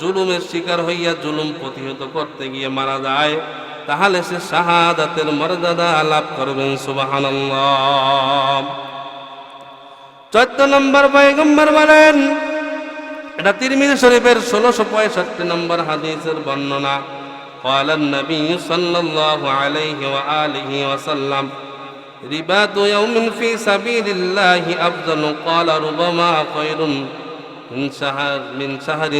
জুলুমের শিকার হইয়া জুলুম প্রতিহত করতে গিয়ে মারা যায়, তাহলে সে শাহাদাতের মর্যাদা লাভ করবেন। সুবহানাল্লাহ। 14 নম্বর পয়গম্বর বলেন, এটা তিরমিজি শরীফের 1665 নম্বর হাদিসের বর্ণনা। قال النبي صلى الله عليه وآله وسلم رباط يوم في سبيل الله أفضل قال ربما خير من شهر।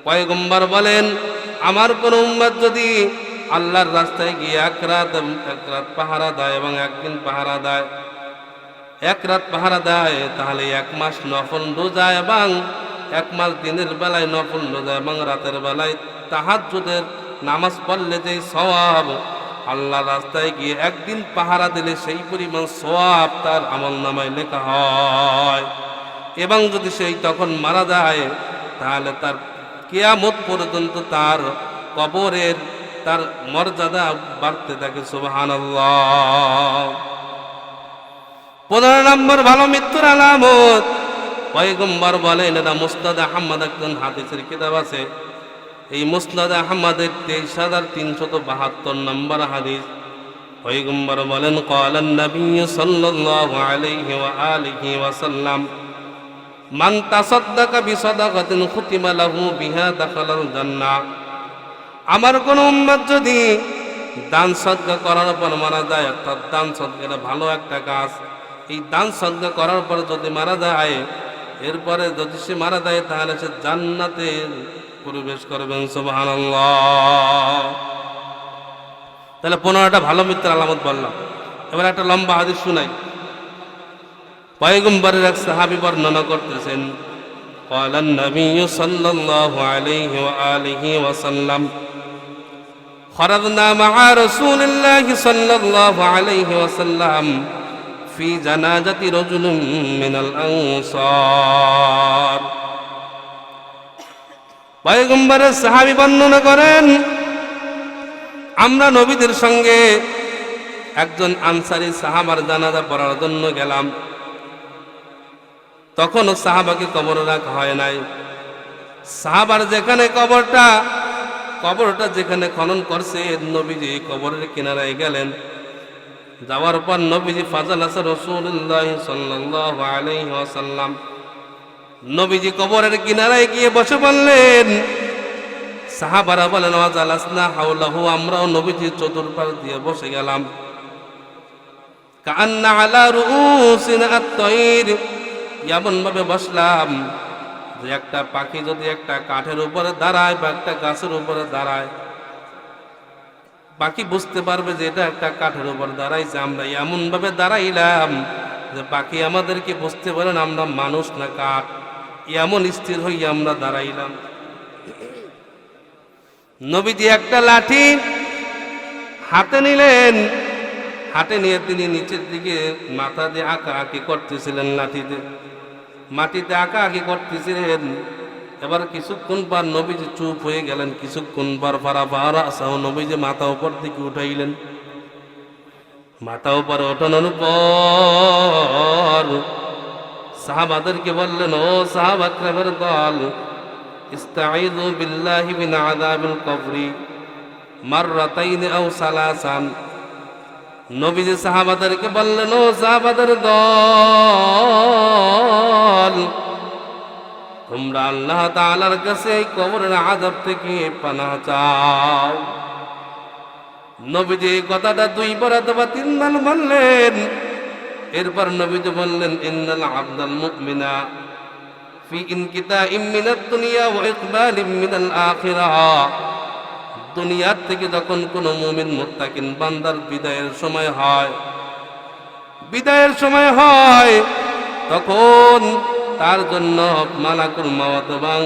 পয়গম্বর বলেন, আমার কোন উম্মত যদি আল্লাহর রাস্তায় গিয়ে এক রাত পাহারা দেয় এবং একদিন পাহারা দেয়, এক রাত পাহারা দেয়, তাহলে 1 মাস নফল রোজা এবং 1 মাস দিনের বেলায় নফল রোজা এবং রাতের বেলায় তাহাজ্জুদের নামাজ পড়লে যে সওয়াব, আল্লাহ রাস্তায় গিয়ে একদিন পাহারা দিলে সেই পরিমাণ সওয়াব তার আমলনামায় লেখা হয়। এবং যদি সেই তখন মারা যায় তাহলে তার কিয়ামত পর্যন্ত তার কবরের তার মর্যাদা বাড়তে থাকে। সুবহানাল্লাহ। 15 নম্বর ভালো মৃত্যুর আলামত, পয়গম্বর বলেন, এটা মুসনাদ আহমদ একজন হাদিসের কিতাব আছে, এই মুসনাদ আহমদের 23,372 নম্বর হাদিস। পয়গম্বর বলেন, ক্বালান নবী সাল্লাল্লাহু আলাইহি ওয়া আলিহি ওয়াসাল্লাম, মান তাসাদ্দাকা বিসাদাকাতিন খুতিমা লাহু বিহা দাখালাল জান্নাহ। আমার কোন উম্মত যদি দান সদকা করার পর মারা যায়, অর্থাৎ দান সদকা ভালো একটা কাজ, এই দান সদকা করার পর যদি মারা যায়, এরপরে যদি সে মারা যায় তাহলে সে জান্নাতে প্রবেশ করবেন। সুবহানাল্লাহ। তাহলে 15টা ভালো মৃত্যুর আলামত বললাম। এবার একটা লম্বা হাদিস শুনাই। পয়গম্বরের এক সাহাবী বর্ণনা করতেছেন, ক্বালান নবী সাল্লাল্লাহু আলাইহি ওয়া আলিহি ওয়াসাল্লাম, খরাজনা মা রাসূলিল্লাহি সাল্লাল্লাহু আলাইহি ওয়াসাল্লাম ফি জানাজাতি রাজুলিন মিনাল আনসার। পয়গম্বরের সাহাবী বর্ণনা করেন, আমরা নবীদের সঙ্গে একজন আনসারী সাহাবার জানাজা পড়ার জন্য গেলাম। তখনও সাহাবাকে কবরে রাখা হয় নাই। সাহাবার যেখানে কবরটা যেখানে খনন করছে, নবীজি কবরের কিনারায় গেলেন। যাওয়ার পর নবীজি ফাজালাসা রাসূলুল্লাহ সাল্লাল্লাহু আলাইহি ওয়াসাল্লাম, নবীজি কবরের কিনারায় গিয়ে বসে বললেন। সাহাবারা বলেন, ওয়াজালাসনা হাওলাহু, আমরাও নবীজির চতুর্পাশ দিয়ে বসে গেলাম। কাআন্না আলা রুউসিনা আত-তায়র, এমন ভাবে বসলাম যে একটা পাখি যদি একটা কাঠের উপরে দাঁড়ায় বা একটা গাছের উপরে দাঁড়ায়, পাখি বুঝতে পারবে যে এটা একটা কাঠের উপর দাঁড়াইছে। আমরা এমন ভাবে দাঁড়াইলাম যে পাখি আমাদেরকে বুঝতে পারেন আমরা মানুষ না কাঠ, এমন স্থির হইয়া আমরা দাঁড়াইলাম। নবীজি একটা লাঠি হাতে নিলেন, হাতে নিয়ে তিনি নিচের দিকে মাথা দিয়ে আঁকা আঁকি করতেছিলেন, লাঠিতে মাটিতে আঁকা আঁকি করতেছিলেন। এবার কিছুক্ষণ পর নবীজি চুপ হয়ে গেলেন। কিছুক্ষণ পর নবীজি মাথা উপর দিকে উঠাইলেন। মাথা উপরে ওঠানোর পর সাহাবাদেরকে বললেন, ও সাহাবা কিরামের দল, ইস্তাঈযু বিল্লাহি মিন আযাবিল কবরি মাররাতাইন আও সালাসান। নবীজি সাহাবাদেরকে বললেন, ও সাহাবাদের দল, তোমরা আল্লাহ তাআলার কাছে এই কবরের আযাব থেকে পানাহ চাও। নবীজি এই কথাটা 2 বার অথবা 3 বার বললেন। এরপর নবীজি বললেন, ইন্নাল আবদাল মুমিনা ফি ইনকিতাইম মিনাদ দুনিয়া ওয়া ইকবালিম মিনাল আখিরাহ। দুনিয়ার থেকে যখন কোন মুমিন মুত্তাকিন বান্দার বিদায়ের সময় হয় তখন তার জন্য মালাকুল মাউত এবং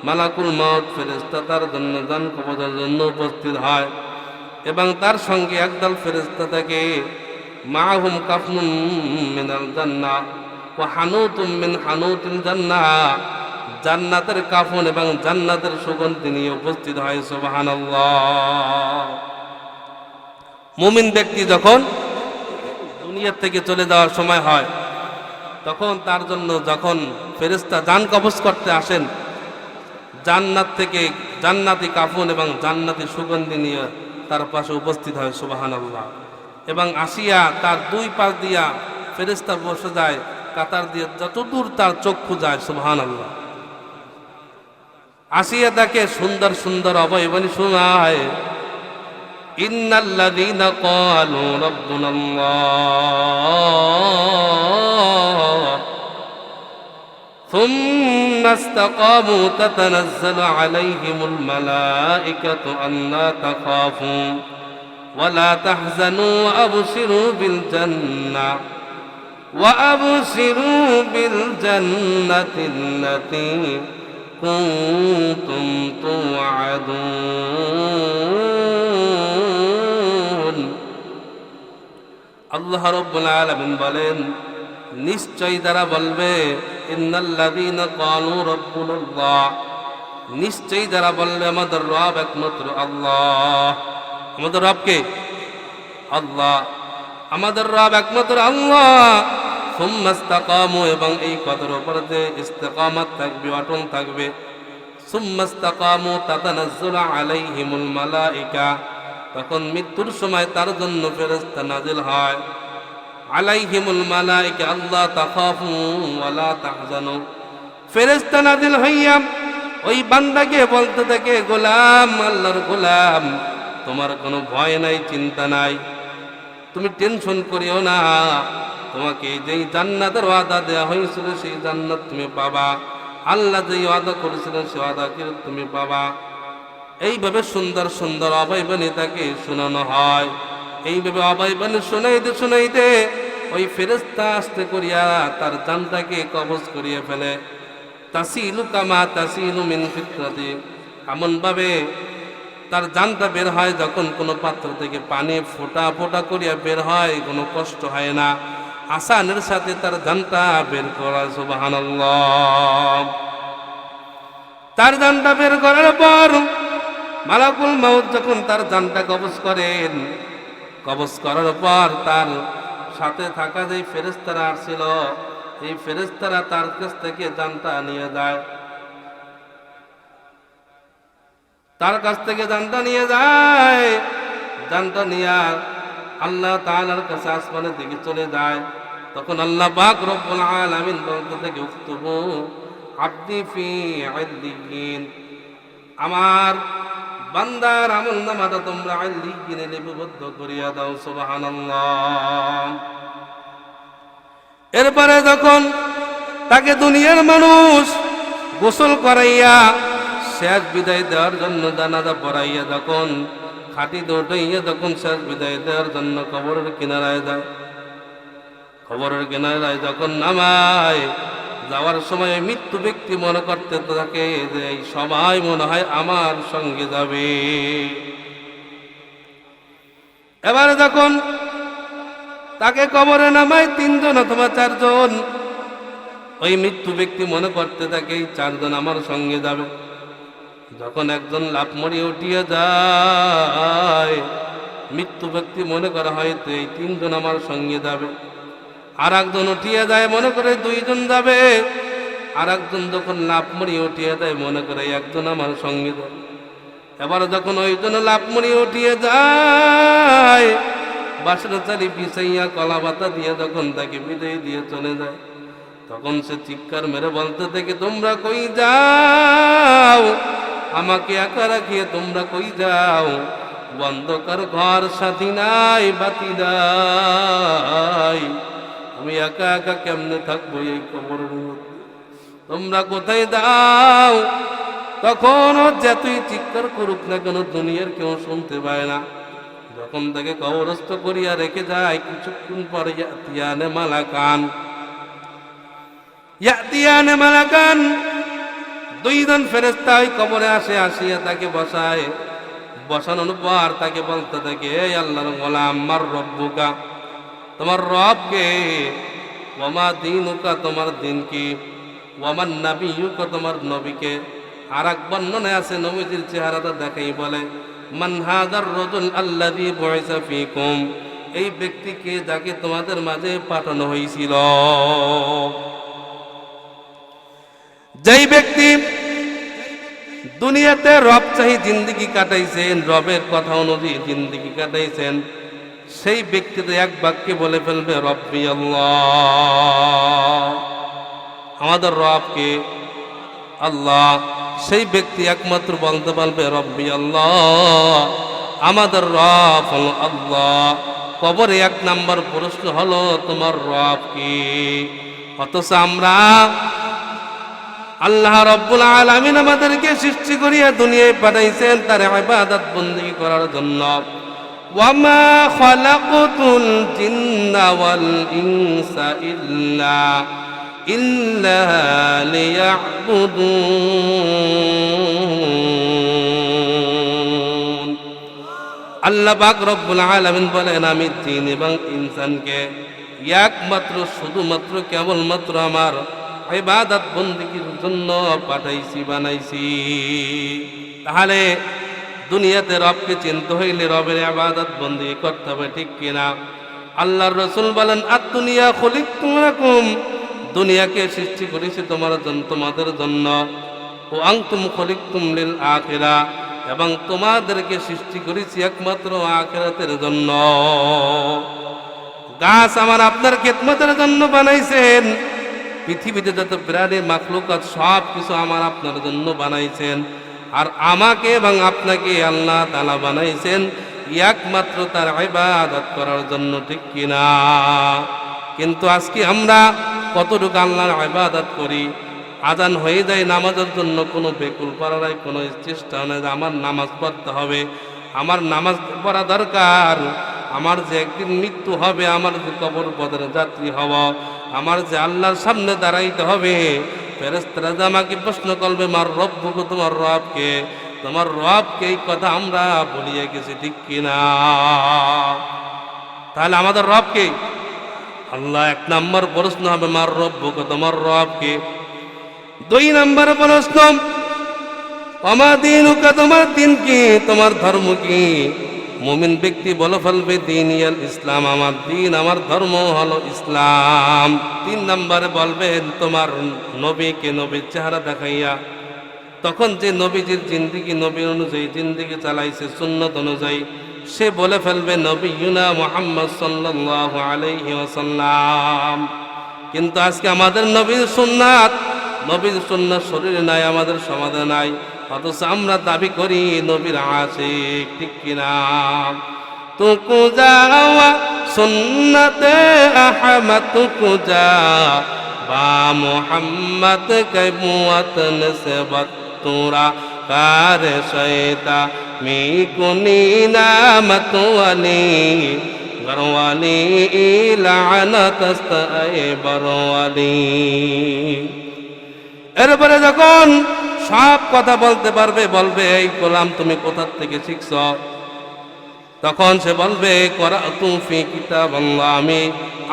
মালাকুল মাউত ফেরেশতা তার জন্য জান কবজের জন্য উপস্থিত হয় এবং তার সঙ্গে একদল ফেরেশতা থাকে। মাহুম কাফনুম মিনাল জান্নাহ ওয়া হানুতুম মিন হানুতিল জান্নাহ, জান্নাতের কাফন এবং জান্নাতের সুগন্ধি নিয়ে উপস্থিত হয়। সুবহানাল্লাহ। মুমিন ব্যক্তি যখন দুনিয়া থেকে চলে যাওয়ার সময় হয় তখন তার জন্য যখন ফেরেশতা জান কবজ করতে আসেন, জান্নাত থেকে জান্নাতি কাফন এবং জান্নাতি সুগন্ধি নিয়ে তার পাশে উপস্থিত হয়। সুবহানাল্লাহ। এবং আসিয়া তার 2 পাশ দিয়া ফেরেশতা বসে যায়, কাতার দিয়ে যতদূর তার চক্ষু যায়। সুবহানাল্লাহ। আসিয়া তাকে সুন্দর সুন্দর অবয়বাণী শোনায়। ইন্নাল্লাযীনা ক্বালু রাব্বুনাল্লাহ থুম্মা ইসতাকামু তাতানাজ্জালু আলাইহিমুল মালাঈকাতু আল্লা তাখাফু ওয়া লা তাহজানু ওয়া আবশিরু বিল জান্নাতিল্লাতী كنتم توعدون আল্লাহ রাব্বুল আলামিন বলেন, নিশ্চয় তারা বলবে ইন্নাল্লাযীনা ক্বালু রাব্বুনাল্লাহ, নিশ্চয়ই যারা বলবে আমাদের রব একমাত্র আল্লাহ। আমাদের রব কে? আল্লাহ। আমাদের রব একমাত্র আল্লাহ। সুম্মা ইসতাকামু, এবং এই কথার উপর যে ইস্তেকামাত থাকবে, অটল থাকবে। সুম্মা ইসতাকামু তাতানাজ্জালু আলাইহিমুল মালাইকা, তখন মৃত্যুর সময় তার জন্য ফেরেশতা নাজিল হয়। আলাইহিমুল মালাইকা আল্লাহ তাখাফু ওয়ালা তাহজানু, ফেরেশতা নাজিল হইয়া ওই বান্দাকে বলতে থাকে, গোলাম, আল্লাহর গোলাম, তোমার কোনো ভয় নাই, চিন্তা নাই, তুমি টেনশন করিও না, তোমাকে যেই জান্নাতের ওয়াদা দেওয়া হয়েছিল সেই জান্নাত তুমি পাবা, আল্লাহ যেই ওয়াদা করেছিলেন সেই ওয়াদাকে তুমি পাবা। এইভাবে সুন্দর সুন্দর অভয়বাণী তাকে শোনানো হয়। এইভাবে অভয়বাণী শোনাইতে শোনাইতে ওই ফেরেশতা আস্তে করিয়া তার জানটাকে কবজ করিয়ে ফেলে। তাসিলু কামা তাসিলু মিন ফিতরাতি, এমন ভাবে তার জানটা বের হয় যখন কোনো পাত্র থেকে পানি ফোঁটা ফোঁটা করিয়া বের হয়, কোনো কষ্ট হয় না, আসানের সাথে তার জানটা বের করা। সুবহানাল্লাহ। তার জানটা বের করার পর মালাকুল মাউত যখন তার জানটা কবজ করেন, কবজ করার পর তার সাথে থাকা যে ফেরেশতারা আসছিল, এই ফেরেশতারা তার কাছ থেকে জানটা নিয়ে যায়, তার কাছ থেকে জানটা নিয়ে যায়। জানটা নিয়ে আল্লাহ তাআলার কাছে আসমানের দিকে চলে যায়। তখন আল্লাহ পাক রব্বুল আলামিন বলতে থাকে, উক্তুবু আবদি ফি ইল্লিয়িন, আমার বান্দার আমলনামাটা তোমরা ইল্লিয়িনে লিপিবদ্ধ করিয়া দাও। সুবহানাল্লাহ। এরপরে যখন তাকে দুনিয়ার মানুষ গোসল করাইয়া শেষ বিদায় দেওয়ার জন্য জানাজা পড়াইয়া যখন খাটিতে উঠাইয়া যখন শেষ বিদায় দেওয়ার জন্য কবরের কিনারায় যায়, কবরের কিনারায় যখন নামায় যাওয়ার সময় মৃত্যু ব্যক্তি মনে করতে থাকে যে এই সবাই মনে হয় আমার সঙ্গে যাবে। এবারে যখন তাকে কবরে নামায় 3 জন অথবা 4 জন, ওই মৃত্যু ব্যক্তি মনে করতে থাকে এই 4 জন আমার সঙ্গে যাবে। যখন একজন লাফ মারিয়ে উঠিয়ে যায়, মৃত্যু ব্যক্তি মনে করা হয়তো এই 3 জন আমার সঙ্গে যাবে। আর একজন উঠিয়ে যায়, মনে করে 2 জন যাবে। আর একজন যখন লাফ মারিয়ে উঠিয়ে যায়, মনে করে 1 জন আমার সঙ্গে যাবে। এবার যখন ওই জন লাফ মারিয়ে উঠিয়ে যায়, বাসের চারি পিছাইয়া কলা পাতা দিয়ে যখন তাকে বিদায় দিয়ে চলে যায়, তখন সে চিৎকার মেরে বলতে থাকে, তোমরা কই যাও? আমাকে একা রাখিয়ে তোমরা কই যাও? বন্ধকার ঘর, সাথী নাই, বাতি নাই, আমি একা একা কেমনে থাকবো এই কবরের মধ্যে? তোমরা কোথায় যাও? তখন যতই চিৎকার করুক না কেন দুনিয়ার কেউ শুনতে পায় না। যখন তাকে কবরস্থ করিয়া রেখে যায়, কিছুক্ষণ পরে ইয়াতিয়ানে মালাকান, ইয়াতিয়ানে মালাকান, 2 জন ফেরেশতা ওই কবরে আসে, আসিয়া তাকে বসায়। বসানোর পর তাকে বলতে থাকে, এই আল্লাহর গোলাম, মার রব্বুকা, তোমার রব কে? ওয়ামা দীনুকা, তোমার দিন কি? ওয়ামান নাবিয়ুকা, তোমার নবীকে? আর এক বর্ণনায় আছে নবীজির চেহারাটা দেখাই বলে, মান হাদার রাজুল আল্লাযী বুইসা ফীকুম, এই ব্যক্তিকে যাকে তোমাদের মাঝে পাঠানো হয়েছিল। যেই ব্যক্তি দুনিয়াতে রব চাহি জিন্দেগি কাটাইছেন, রবের কথা অনুযায়ী জিন্দেগি কাটাইছেন, সেই ব্যক্তি তো এক বাক্যে বলে ফেলবে, রব্বি আল্লাহ, আমাদের রবকে আল্লাহ। সেই ব্যক্তি একমাত্র বলতে পারবে, রব্বি আল্লাহ, আমাদের রব হলো আল্লাহ। কবরে 1 নাম্বার প্রশ্ন হলো, তোমার রব কি? অথচ আমরা আল্লাহ রাব্বুল আলামিন আমাদেরকে সৃষ্টি করিয়া দুনিয়ায় পাঠাইছেন তার ইবাদত বندگی করার জন্য। ওয়ামা খালাকতুল জিন্না ওয়াল ইনসা ইল্লা إلا ليعبدون আল্লাহ পাক রব্বুল আলামিন বলেন আমি জিন এবং ইনসানকে একমাত্র শুধুমাত্র কেবলমাত্র আমার ইবাদত বন্দেগীর জন্য পাঠাইছি বানাইছি। তাহলে দুনিয়াতে রবকে চিনতে হইলে রবের ইবাদত বন্দেগী করতে হবে, ঠিক কিনা? আল্লাহর রাসূল বলেন আদ-দুনিয়া খুলিকতু লাকুম, দুনিয়াকে সৃষ্টি করেছি তোমাদের জন্য। ও আনতুম খুলিকতুম লিল আখিরা, এবং তোমাদেরকে সৃষ্টি করেছি একমাত্র আখিরাতের জন্য। গাছ আমার আপনার খেদমতের জন্য বানাইছেন, পৃথিবীতে যত প্রাণী মাখলুকাত সব কিছু আমার আপনার জন্য বানাইছেন। আর আমাকে এবং আপনাকে আল্লাহ তাআলা বানাইছেন একমাত্র তার ইবাদত করার জন্য, ঠিক কিনা? কিন্তু আজকে আমরা কতটুকু আল্লাহর ইবাদত করি? আজান হয়ে যায় নামাজের জন্য, কোনো বেকুল পড়ার কোনো চেষ্টা নেই যে আমার নামাজ পড়তে হবে, আমার নামাজ পড়া দরকার, আমার যে একদিন মৃত্যু হবে, আমার যে কবর পথের যাত্রী হব, আমার যে আল্লাহর সামনে দাঁড়াইতে হবে, ফেরেশতারা যে আমাকে প্রশ্ন করবে মার রব্বুক, তোমার রবকে, তোমার রবকে, এই কথা আমরা বলিয়ে গেছি, ঠিক কিনা? তাহলে আমাদের রবকে আল্লাহ এক নম্বর প্রশ্ন হবে মার রব্বুক, তোমার রবকে। দুই নম্বর প্রশ্ন আমা দীনুকা, তোমার দিন কি, তোমার ধর্ম কি? মুমিন ব্যক্তি বলে ফেলবে দীনিয়াল ইসলাম, আমার দিন আমার ধর্ম হলো ইসলাম। তিন নম্বরে বলবেন তোমার নবীকে, নবীর চেহারা দেখাইয়া। তখন যে নবীজির জিন্দিগি নবী অনুযায়ী জিন্দিগি চালাইছে সুন্নত অনুযায়ী, সে বলে ফেলবে নবিয়ুনা মুহাম্মদ সাল্লাল্লাহু আলাইহি ওয়াসাল্লাম। কিন্তু আজকে আমাদের নবীর সুন্নাত শরীরে নাই, আমাদের সমাজে নাই, অথচ আমরা দাবি করি নবীর আশিক, ঠিক কিনা? তুকু যাওয়া সুন্নতে আহমদ, তুকু যা বা মুহাম্মদ কে মুআত নিসবত তোরা কার শয়তা মি কুনি নামত ওয়ালি গরওয়ালি লানাত আস্তায়ে বরওয়ালি। এরপরে যখন সব কথা বলতে পারবে, বলবে এই গোলাম তুমি কোথা থেকে শিখছ? তখন সে বলবে করাতু ফি কিতাবাল্লাহ, আমি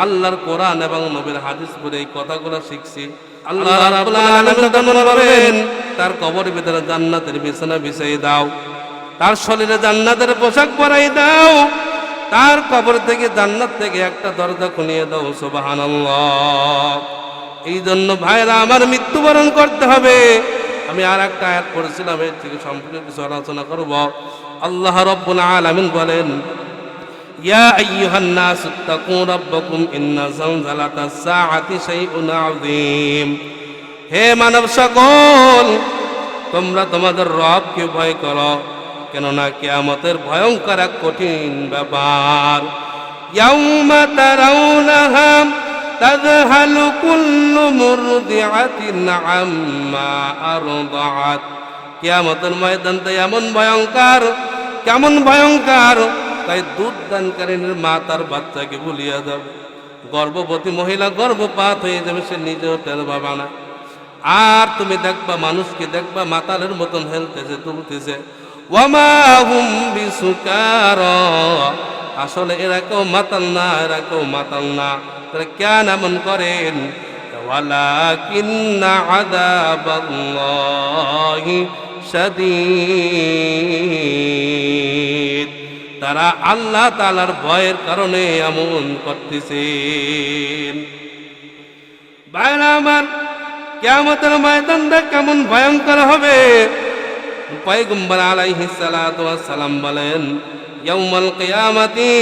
আল্লাহর কোরআন এবং নবীর হাদিস পড়ে এই কথাগুলো শিখছি। আল্লাহ রাব্বুল আলামিন বলবেন তার কবরের ভিতরে জান্নাতের বিছানা বিছাই দাও, তার শরীরে জান্নাতের পোশাক পরাই দাও, তার কবর থেকে জান্নাত থেকে একটা দরজা খুলিয়ে দাও। সুবহানাল্লাহ। এই জন্য ভাইরা আমার মৃত্যুবরণ করতে হবে। আমি আর একটা আয়াত পড়েছিলাম, এর থেকে সম্পূর্ণ কিছু আলোচনা করব। আল্লাহ রাব্বুল আলামিন বলেন ইয়া আইয়ুহান নাস ইত্তাকু রাব্বাকুম ইন্না যালযালাতাস সাআতি শাইউন আযীম। হে মানব সকল, তোমরা তোমাদের রবকে ভয় করো, কেননা কিয়ামতের ভয়ঙ্কর এক কঠিন ব্যাপার। ইয়াউমা তারাউনাহা তাযহালু কুল্লু মুরদিআতিন আম্মা আরদাআত। কিয়ামতের ময়দানটা এমন ভয়ঙ্কর, কেমন ভয়ঙ্কর, তাই দুধ দানকারীর মা তার বাচ্চাকে ভুলিয়া যাবে। গর্ভবতী মহিলা গর্ভপাত হয়ে যাবে, সে নিজেও টের পাবে না। আর তুমি দেখবা মানুষকে দেখবা মাতালের মতন হেলতেছে তুলতেছে। ওয়ামা হুম বিসুকারা, আসলে এরা কেউ মাতাল না, এরা কেউ মাতাল না। তারা কেন এমন করেন? ওয়ালাকিন্না আযাবাল্লাহি শাদীদ, তারা আল্লাহ তাআলার ভয়ের কারণে এমন করতেছেন। ভাইরা আমার, কিয়ামতের ময়দানটা কেমন ভয়ঙ্কর হবে। পয়গম্বর আলাইহিস সালাতু ওয়াস সালাম বলেন ইয়াউমাল কিয়ামাতি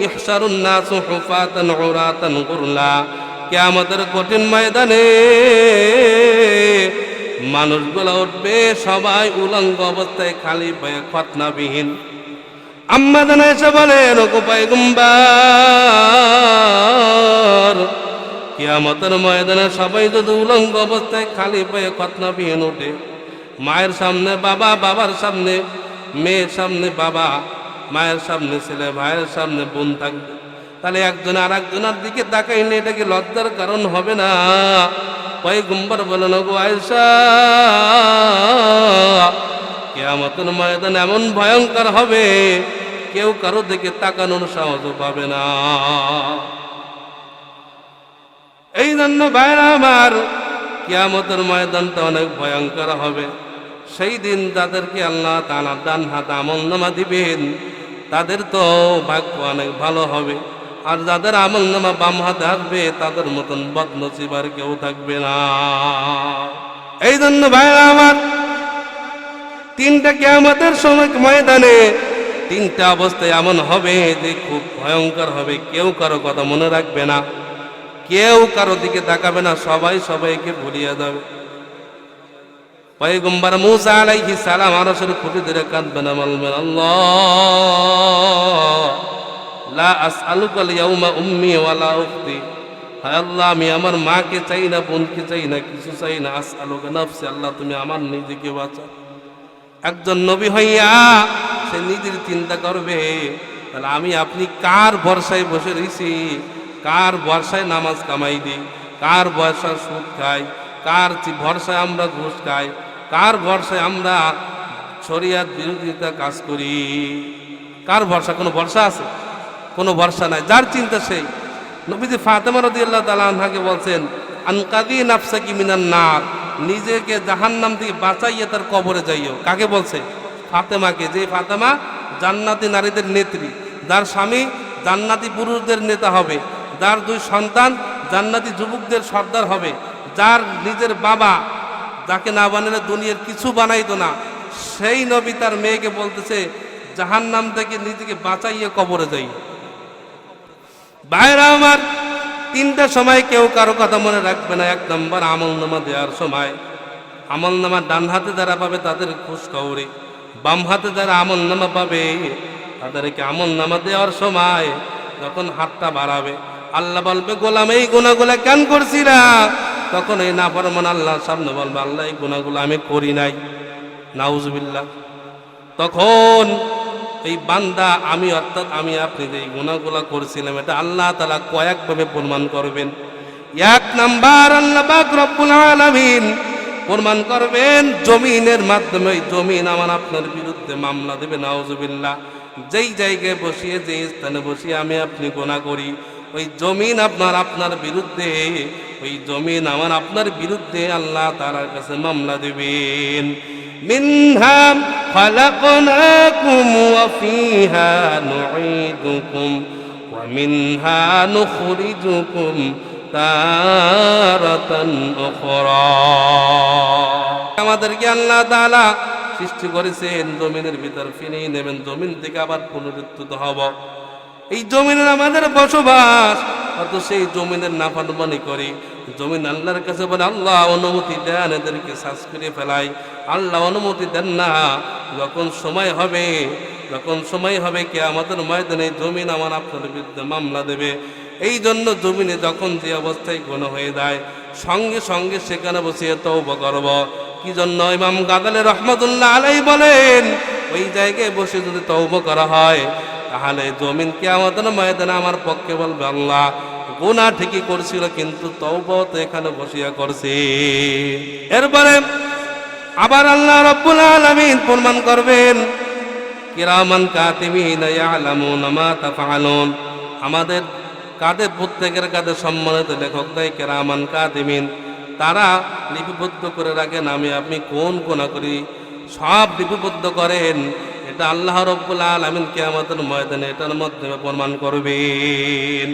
ইহশারুন নাসু হুফাতান উরাতান গুরলা। কিয়ামতের কঠিন ময়দানে মানুষগুলো উঠবে সবাই উলঙ্গ অবস্থায়, খালি পায়ে, খতনাবিহীন। আম্মা জানা এসে বলেন ওগো পয়গম্বর, কিয়ামতের ময়দানে সবাই যদি উলঙ্গ অবস্থায় খালি পায়ে খতনাবিহীন ওঠে, মায়ের সামনে বাবা, বাবার সামনে মেয়ের সামনে বাবা, মায়ের সামনে ছেলে, ভাইয়ের সামনে বোন থাকবে, তাহলে একজনে আর একজনের দিকে তাকাইলে এটা কি লজ্জার কারণ হবে না? পয়গম্বর বলেন, গো আয়েশা, কিয়ামতের ময়দান এমন ভয়ঙ্কর হবে, কেউ কারো দিকে তাকানোর সাহস পাবে না। এই জন্য ভাইরা আমার, কিয়ামতের ময়দানটা অনেক ভয়ঙ্কর হবে। সেই দিন যাদেরকে আল্লাহ তাআলা ডান হাতে আমলনামা দিবেন, তাদের তো ভাগ্য অনেক ভালো হবে। আর যাদের আমলনামা বাম হাতে আসবে, তাদের মতন বদনসিব আর কেউ থাকবে না। এই জন্য ভাইরা আমার, তিনটা কিয়ামতের সময় ময়দানে তিনটা অবস্থায় এমন হবে যে খুব ভয়ঙ্কর হবে। কেউ কারো কথা মনে রাখবে না, কেউ কারো দিকে তাকাবে না, সবাই সবাইকে ভুলিয়ে যাবে। পয়গম্বর মূসা আলাইহিস সালাম আরশের খুঁটি ধরে কাঁদবেন, বলবেন, আল্লাহ লা আসআলুকাল ইয়াউমা উম্মি ওয়ালা উখতি। হায় আল্লাহ, আমি আমার মাকে চাই না, বোনকে চাই না, কিছু চাই না। আসআলুকা নাফসি, আল্লাহ তুমি আমার নিজেকে বাঁচাও। একজন নবী হইয়া সে নিজের চিন্তা করবে, তাহলে আমি আপনি কার ভরসায় বসে রয়েছি, কার ভরসায় নামাজ কামাই দিই, কার ভরসায় সুদ খাই, কার ভরসায় আমরা ঘুষ খাই, কার ভরসায় আমরা শরিয়াত বিরোধিতা কাজ করি। কার ভরসা? কোনো ভরসা আছে? কোনো ভরসা নাই। যার চিন্তা সেই। নবীজি ফাতেমা রাদিয়াল্লাহু তাআলা আনহাকে বলছেন, আনকাদি নাফসাকি মিনান নার, নিজেকে জাহান্নাম থেকে বাঁচাইয়ে তার কবরে যাইও। কাকে বলছে? ফাতেমাকে। যে ফাতেমা জান্নাতি নারীদের নেত্রী, যার স্বামী জান্নাতি পুরুষদের নেতা হবে, যার দুই সন্তান জান্নাতি যুবকদের সর্দার হবে, যার নিজের বাবা যাকে না বানালে দুনিয়ার কিছু বানাইতো না, সেই নবী তার মেয়েকে বলতেছে জাহান্নাম থেকে নিজেকে বাঁচাইয়ে কবরে যাই। ভাইরা আমার, তিনটা সময় কেউ কারো কথা মনে রাখবে না। এক নম্বর আমলনামা দেওয়ার সময়। আমলনামা ডান হাতে যারা পাবে তাদের খুশখবরি, বাম হাতে যারা আমলনামা পাবে তাদেরকে আমলনামা দেওয়ার সময় যখন হাতটা বাড়াবে, আল্লাহ বলবে, গোলাম এই গুনাহগুলো কেন করছিলা? তখন এই নাফরমান আল্লাহর সামনে বলবে, আল্লাহ এই গুনাহগুলো আমি করি নাই, নাউজুবিল্লাহ। তখন এই বান্দা আমি, অর্থাৎ আমি আপনি যে গুনাহগুলো করছিলাম, এটা আল্লাহ তাআলা কয়েকভাবে প্রমাণ করবেন। এক নাম্বার, আল্লাহ পাক রব্বুল আলামিন প্রমাণ করবেন জমিনের মাধ্যমে। জমিন আমার আপনার বিরুদ্ধে মামলা দেবে, নাউজুবিল্লাহ। যেই জায়গায় বসিয়ে, যেই স্থানে বসিয়ে আমি আপনি গুনাহ করি, ওই জমিন আপনার বিরুদ্ধে, ওই জমিন আমার আপনার বিরুদ্ধে আল্লাহ তাআলার কাছে মামলা দেবেন। মিনহা খালাকনাকুম ওয়া ফিহা নুঈদুকুম ওয়া মিনহা নুখরিজুকুম তারাতান উখরা। আমাদেরকে আল্লাহ তাআলা সৃষ্টি করেছেন, জমিনের ভিতর ফিরিয়ে নেবেন, জমিন থেকে আবার পুনরুত্থিত হব। এই জমিনের আমাদের বসবাস, অত সেই জমিনের নাফরমানি করি। জমিন আল্লাহর কাছে বলে, আল্লাহ অনুমতি দেন এদেরকে শ্বাস করে ফেলাই। আল্লাহ অনুমতি দেন না। যখন সময় হবে কিয়ামতের ময়দানে জমিন আমার আপনার বিরুদ্ধে মামলা দেবে। এই জন্য জমিনে যখন যে অবস্থায় গুনাহ হয়ে যায়, সঙ্গে সঙ্গে সেখানে বসিয়ে তওবা করব। কি জন্য? ইমাম গাজালি রাহমাতুল্লাহ আলাইহি বলেন, ওই জায়গায় বসে যদি তওবা করা হয়, তাহলে জমিন কিয়ামতের ময়দানে আমার পক্ষে বলবে, আল্লাহ গুনাহ ঠিকই করছিল, কিন্তু তওবা তো এখানে বসিয়া করছি। এরপরে আবার আল্লাহ রাব্বুল আলামিন প্রমাণ করবেন, কিরামান কাতিবিনা ইয়ালামুনা মা তাফআলুন। আমাদের কাঁধে, প্রত্যেকের কাঁধে সম্মানিত লেখক দেয় কিরামান কাতিবিন, তারা লিপিবদ্ধ করে রাখেন আমি আপনি কোন গুনাহ করি, সব লিপিবদ্ধ করেন। এটা আল্লাহ রাব্বুল আলামিন কিয়ামতের ময়দানে এটার মাধ্যমে প্রমাণ করবেন।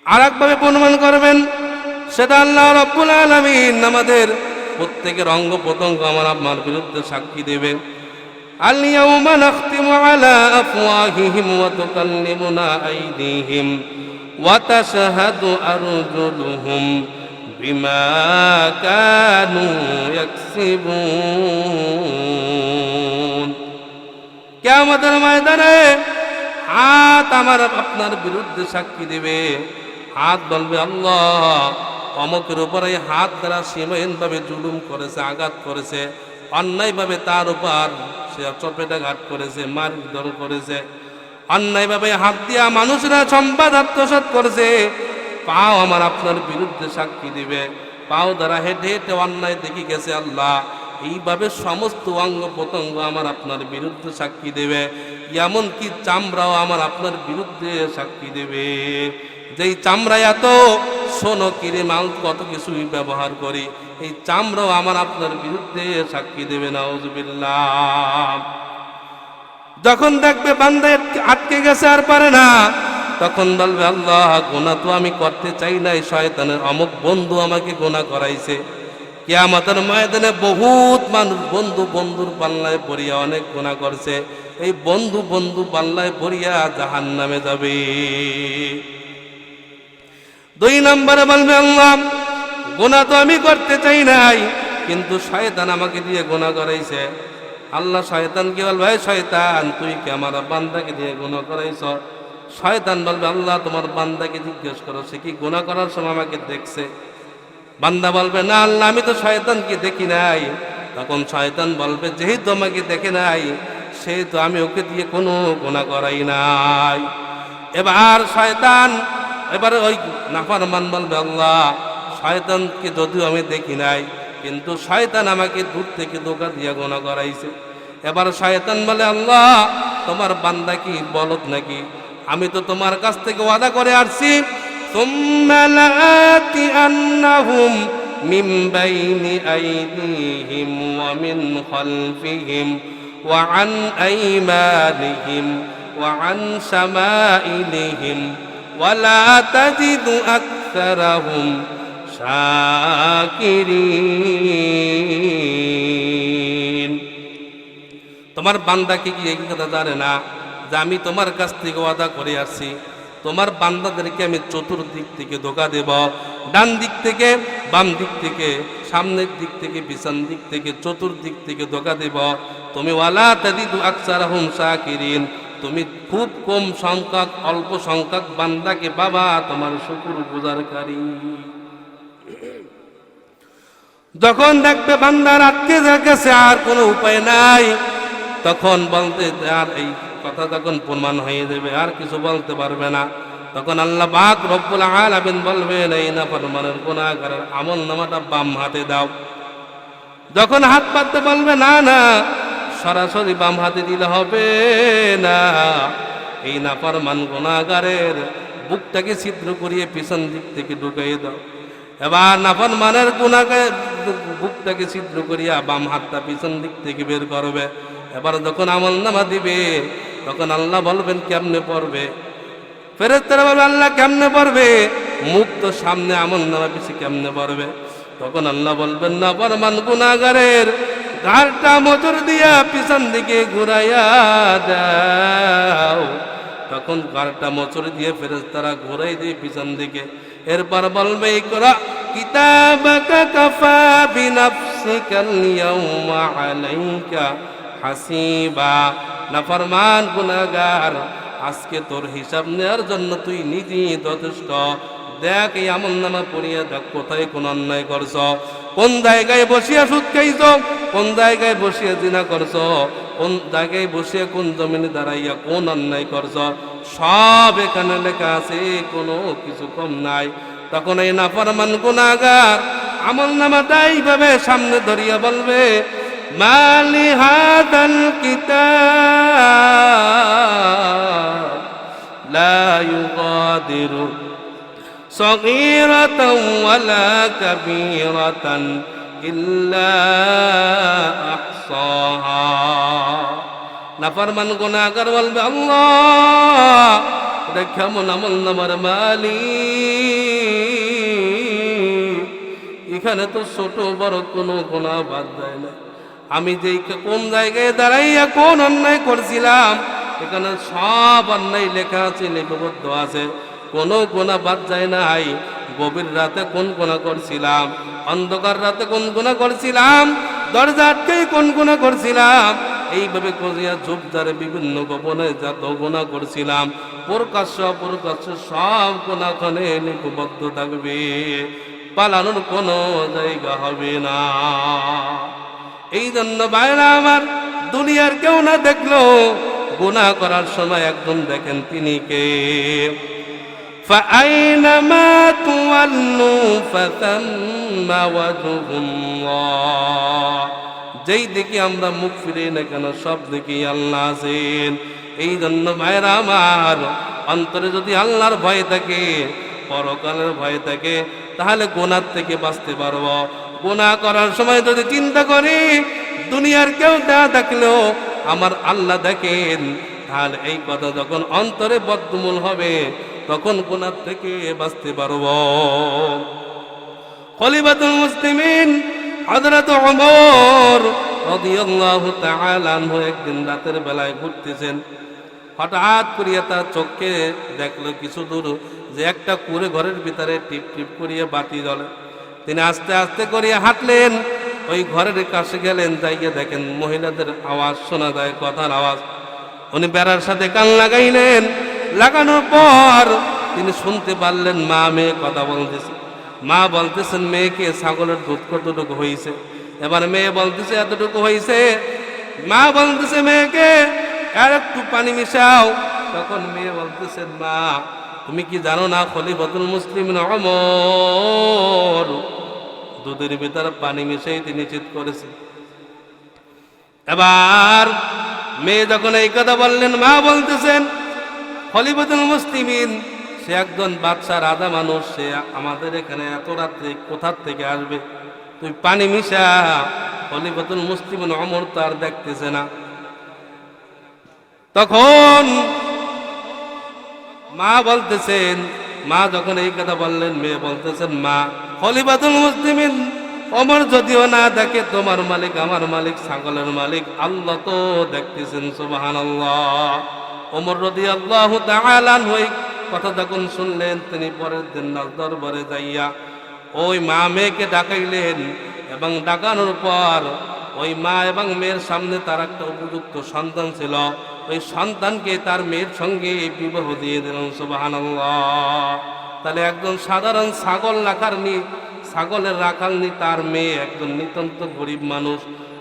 আরেকভাবে প্রমাণ করবেন, সেটা আল্লাহ রাব্বুল আলামিন আমাদের প্রত্যেকের অঙ্গ প্রত্যঙ্গ আমার আপনার বিরুদ্ধে সাক্ষী দেবে। আল ইয়াউমা নাখতিমু আলা আফওয়াহিহিম ওয়া তুকাল্লিমুনা আইদিহিম ওয়া তাশহাদু আরজুলুহুম বিমা কানু ইয়াকসিবুন। কিয়ামতের ময়দানে হাত আমার আপনার বিরুদ্ধে সাক্ষী দেবে। হাত বলবে, আল্লাহ অমুকের উপরে হাত দ্বারা সীমাহীনভাবে জুলুম করেছে, আঘাত করেছে, অন্যায়ভাবে তার উপর সে চপেটাঘাত করেছে, মারধর করেছে। অন্যায়ভাবে হাত দিয়া মানুষরা সম্পদ আত্মসাৎ করছে, পাও আমার আপনার বিরুদ্ধে সাক্ষী দিবে। পাও দ্বারা হেঁটে হেঁটে অন্যায় দেখি গেছে আল্লাহ, এইভাবে সমস্ত অঙ্গ প্রত্যঙ্গ আমার আপনার বিরুদ্ধে সাক্ষী দেবে। এমনকি চামড়াও আমার আপনার বিরুদ্ধে সাক্ষী দেবে। যেই চামড়া এত সোনো কিরে মাল কত কিছুই ব্যবহার করি, এই চামড়াও আমার আপনার বিরুদ্ধে সাক্ষী দেবে। নাউজুবিল্লাহ। যখন দেখবে বান্দা আটকে গেছে আর পারে না, তখন বলবে আল্লাহ গুনাহ তো আমি করতে চাই নাই, শয়তানের অমুক বন্ধু আমাকে গুনাহ করাইছে। কিয়ামতের ময়দানে বহুত মানুষ বন্ধু বন্ধুর পাল্লায় পড়িয়া অনেক গুনাহ করছে, এই বন্ধু বন্ধু পাল্লায় পড়িয়া জাহান্নামে যাবে। 2 নম্বরে বলবে আল্লাহ গুনাহ তো আমি করতে চাই নাই, কিন্তু শয়তান আমাকে দিয়ে গুনাহ করাইছে। আল্লাহ শয়তানকে বলবে ভাই শয়তান তুই কি আমার বান্দাকে দিয়ে গুনাহ করাইছ? শয়তান বলবে আল্লাহ তোমার বান্দাকে জিজ্ঞেস করো সে কি গুনাহ করার সময় আমাকে দেখছে? বান্দা বলবে না আল্লাহ আমি তো শয়তানকে দেখি নাই। তখন শয়তান বলবে যেহেতু আমাকে দেখে নাই সেহেতু আমি ওকে দিয়ে কোনো গুনাহ করাই নাই। এবার শয়তান এবারে ওই নাফরমান বলবে আল্লাহ শয়তানকে যদিও আমি দেখি নাই, কিন্তু শয়তান আমাকে দূর থেকে ধোঁকা দিয়ে গুনাহ করাইছে। এবার শয়তান বলে আল্লাহ তোমার বান্দা কি বলদ নাকি? আমি তো তোমার কাছ থেকে ওয়াদা করে আসছি সুম্মা লাআতিআন্নাহুম মিন বাইনি আইদিহিম ওয়া মিন খালফিহিম ওয়া আন আইমানিহিম ওয়া আন শামাইলিহিম ওয়া লা তাজিদু আকসারাহুম শাকিরিন। তোমার বান্দা কি এই কথা জানে না যে আমি তোমার কাছ থেকে ওয়াদা করে আসছি তোমার বান্দাদেরকে আমি চতুর্দিক থেকে ধোঁকা দেব, ডান দিক থেকে বাম দিক থেকে সামনের দিক থেকে পিছন দিক থেকে চতুর্দিক থেকে ধোঁকা দেব। তুমি ওয়ালা তাজিদু আকসারাহুম শাকিরিন, তুমি খুব কম সংখ্যক অল্প সংখ্যক বান্দাকে বাবা তোমার শুকর গুজারকারী। যখন দেখবে বান্দার আটকে গেছে আর কোনো উপায় নাই, তখন বলতে আর এই কথা যখন প্রমাণ হয়ে যাবে আর কিছু বলতে পারবে না, তখন আল্লাহ পাক রব্বুল আলামিন বলবেন এই নাফরমানের গুনাহগারের আমলনামাটা বাম হাতে দাও। যখন হাত পাততে বলবে না না সরাসরি বাম হাতে দিলে হবে না, এই নাফরমান গুনাহগারের বুকটাকে ছিদ্র করিয়ে পিছন দিক থেকে ঢুকিয়ে দাও। এবার নাফরমানের গুনাহগার বুকটাকে ছিদ্র করিয়া বাম হাতটা পিছন দিক থেকে বের করবে। এবার যখন আমলনামা দিবে তখন আল্লাহ বলবেন কেমনে পড়বে? ফেরেশতারা বলবে আল্লাহ কেমনে পড়বে? মুখ তো সামনে, আমলনামা পিছে কেমনে পড়বে? তখন আল্লাহ বলবেন না নাফরমান গুনাহগারের ঘাড়টা মোচড় দিয়া পিছন দিকে ঘুরাইয়া দাও। তখন ঘাড়টা মোচড় দিয়ে ফেরেশতারা ঘুরাই দিয়ে পিছন দিকে। এরপর বলবে ইকরা কিতাবাকা কাফা বিনাফসিকাল ইয়াউমা আলাইকা হাসিবা। নাফরমান গুনাহগার আজকে তোর হিসাব নেওয়ার জন্য তুই নিজেই যথেষ্ট। দেখ এই আমলনামা পড়িয়া দেখ কোথায় কোন অন্যায় করছ, কোন জায়গায় বসিয়া সুদ খাইছ, কোন জায়গায় বসিয়া জিনা করছ, কোন জায়গায় বসিয়া কোন জমিনে দাঁড়াইয়া কোন অন্যায় করছ, সব এখানে লেখা আছে, কোনো কিছু কম নাই। তখন এই নাফরমান গুনাহগার আমলনামাটা এইভাবে সামনে ধরিয়া বলবে মালি হাদাল কিতাব লা ইউগাদিরু সগীরাতাও ওয়ালা কাবীরাতান ইল্লা আহসাহা। নাফরমান গুনাহগার বলবে আল্লাহ এটা কেমন আমলনামার মালিক, এখানে তো ছোট বড় কোনো গুনাহ বাদ যায় না। আমি যেই কোন জায়গায় দাঁড়াইয়া কোন অন্যায় করছিলাম এখানে সব অন্যায় লেখা আছে, লিপিবদ্ধ আছে, কোনো গুনাহ বাদ যায় নাই। গভীর রাতে কোন গুনাহ করছিলাম, অন্ধকার রাতে কোন গুনাহ করছিলাম, দরজা আটকে কোন গুনাহ করছিলাম, এইভাবে করিয়া ঝোপঝাড়ে বিভিন্ন গোপনে যত গুনাহ করছিলাম প্রকাশ্য অপ্রকাশ্য সব গুনাহখানে লিপিবদ্ধ থাকবে, পালানোর কোনো জায়গা হবে না। এই জন্য ভাইরা আমার দুনিয়ার কেউ না দেখলো গুনাহ করার সময় একজন দেখেন তিনি কে فأينما تولوا فثم وجه الله যেই দিকে আমরা মুখ ফিরে না কেন সব দিকে আল্লাহ আছেন। এই জন্য ভাইরা আমার অন্তরে যদি আল্লাহর ভয় থাকে পরকালের ভয় থাকে তাহলে গুনাহ থেকে বাঁচতে পারবো। গুনাহ করার সময় যদি চিন্তা করি দুনিয়ার কেউ না দেখলেও আমার আল্লাহ দেখেন, তাহলে এই কথা যখন অন্তরে বদ্ধমূল হবে তখন গুনাহ থেকে বাঁচতে পারবো। খলিফাতুল মুসলিমিন হযরত ওমর রাদিয়াল্লাহু তাআলা আনহু একদিন রাতের বেলায় ঘুরতেছেন, হঠাৎ করিয়া তার চোখে দেখলো কিছু দূর যে একটা কুঁড়ে ঘরের ভিতরে টিপ টিপ করিয়া বাতি জ্বলে। তিনি আস্তে আস্তে করিয়া হাঁটলেন, ওই ঘরের কাছে গেলেন, যাইয়া দেখেন মহিলাদের আওয়াজ শোনা যায়, কথার আওয়াজ। উনি বেড়ার সাথে কান লাগাইলেন, লাগানোর পর তিনি শুনতে পারলেন মা মেয়ে কথা বলতেছে। মা বলতেছেন মেয়েকে ছাগলের দুধ কতটুকু হয়েছে, এবার মেয়ে বলতেছে এতটুকু হয়েছে। মা বলতেছে মেয়েকে আর একটু পানি মিশাও। তখন মেয়ে বলতেছেন মা তুমি কি জানো না খলিফাতুল মুসলিমিন ওমর দুধের ভিতরে পানি মিশাই তিনি নিশ্চিত করেছে। এবার মেয়ে যখন এই কথা বললেন মা বলতেছেন খলিফাতুল মুসলিমিন সে একজন বাদশা রাজা মানুষ, সে আমাদের এখানে এত রাত্রে কোথার থেকে আসবে, তুই পানি মিশা। খলিফাতুল মুসলিমিন ওমর তার দেখতেছে না। তখন মা বলতেছেন, মা যখন এই কথা বললেন মেয়ে বলতেছেন মা খলিফাতুল মুসলিমিন ওমর যদিও না দেখে তোমার মালিক আমার মালিক ছাগলের মালিক আল্লাহ তো দেখতেছেন। সুবহানাল্লাহ। ওমর রাদিয়াল্লাহু তাআলা আনহু কথা যখন শুনলেন তিনি পরের দিন দরবারে যাইয়া ওই মা মেয়েকে ডাকাইলেন, এবং ডাকানোর পর ওই মা এবং মেয়ের সামনে তার একটা উপযুক্ত সন্তান ছিল, ওই সন্তানকে তার মেয়ের সঙ্গে বিবাহ দিয়ে দিলেন। সুবহানাল্লাহ। তাহলে একজন সাধারণ ছাগলের রাখালনি তার মেয়ে একজন নিতান্ত গরিব মানুষ,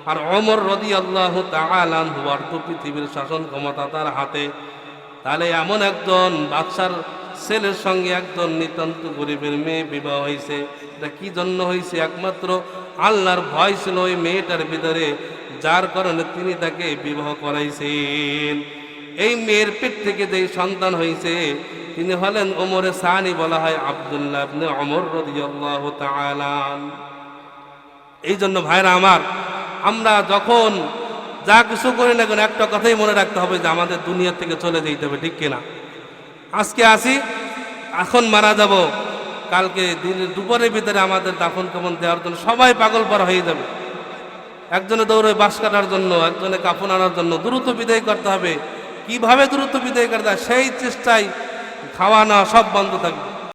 আর ওমর রাদিয়াল্লাহু তাআলা আনহু অর্ধ পৃথিবীর শাসন ক্ষমতা তার হাতে। তাহলে এমন একজন বাদশার ছেলের সঙ্গে একজন নিতান্ত গরিবের মেয়ে বিবাহ হয়েছে। এটা কি জন্য হয়েছে? একমাত্র আল্লাহর ভয় ছিল ওই মেয়েটার ভিতরে, যার কারণে তিনি তাকে বিবাহ করাইছেন। এই মেয়ের পেট থেকে যেই সন্তান হয়েছে তিনি হলেন ওমরে সানি, বলা হয় আব্দুল্লাহ ইবনে ওমর রাদিয়াল্লাহু তাআলা। এই জন্য ভাইরা আমার, আমরা যখন যা কিছু করি না কেন একটা কথাই মনে রাখতে হবে যে আমাদের দুনিয়া থেকে চলে যেতে হবে, ঠিক কিনা? আজকে আসি, এখন মারা যাব, কালকে দুপুরের ভিতরে আমাদের দাফন কাফন দেওয়ার জন্য সবাই পাগল পারা হয়ে যাবে। একজনে দৌড়ে বাঁশ কাটার জন্য, একজনে কাফন আনার জন্য, দ্রুত বিদায় করতে হবে। কিভাবে দ্রুত বিদায় করতে হয় সেই চেষ্টায় খাওয়া না সব বন্ধ থাকবে।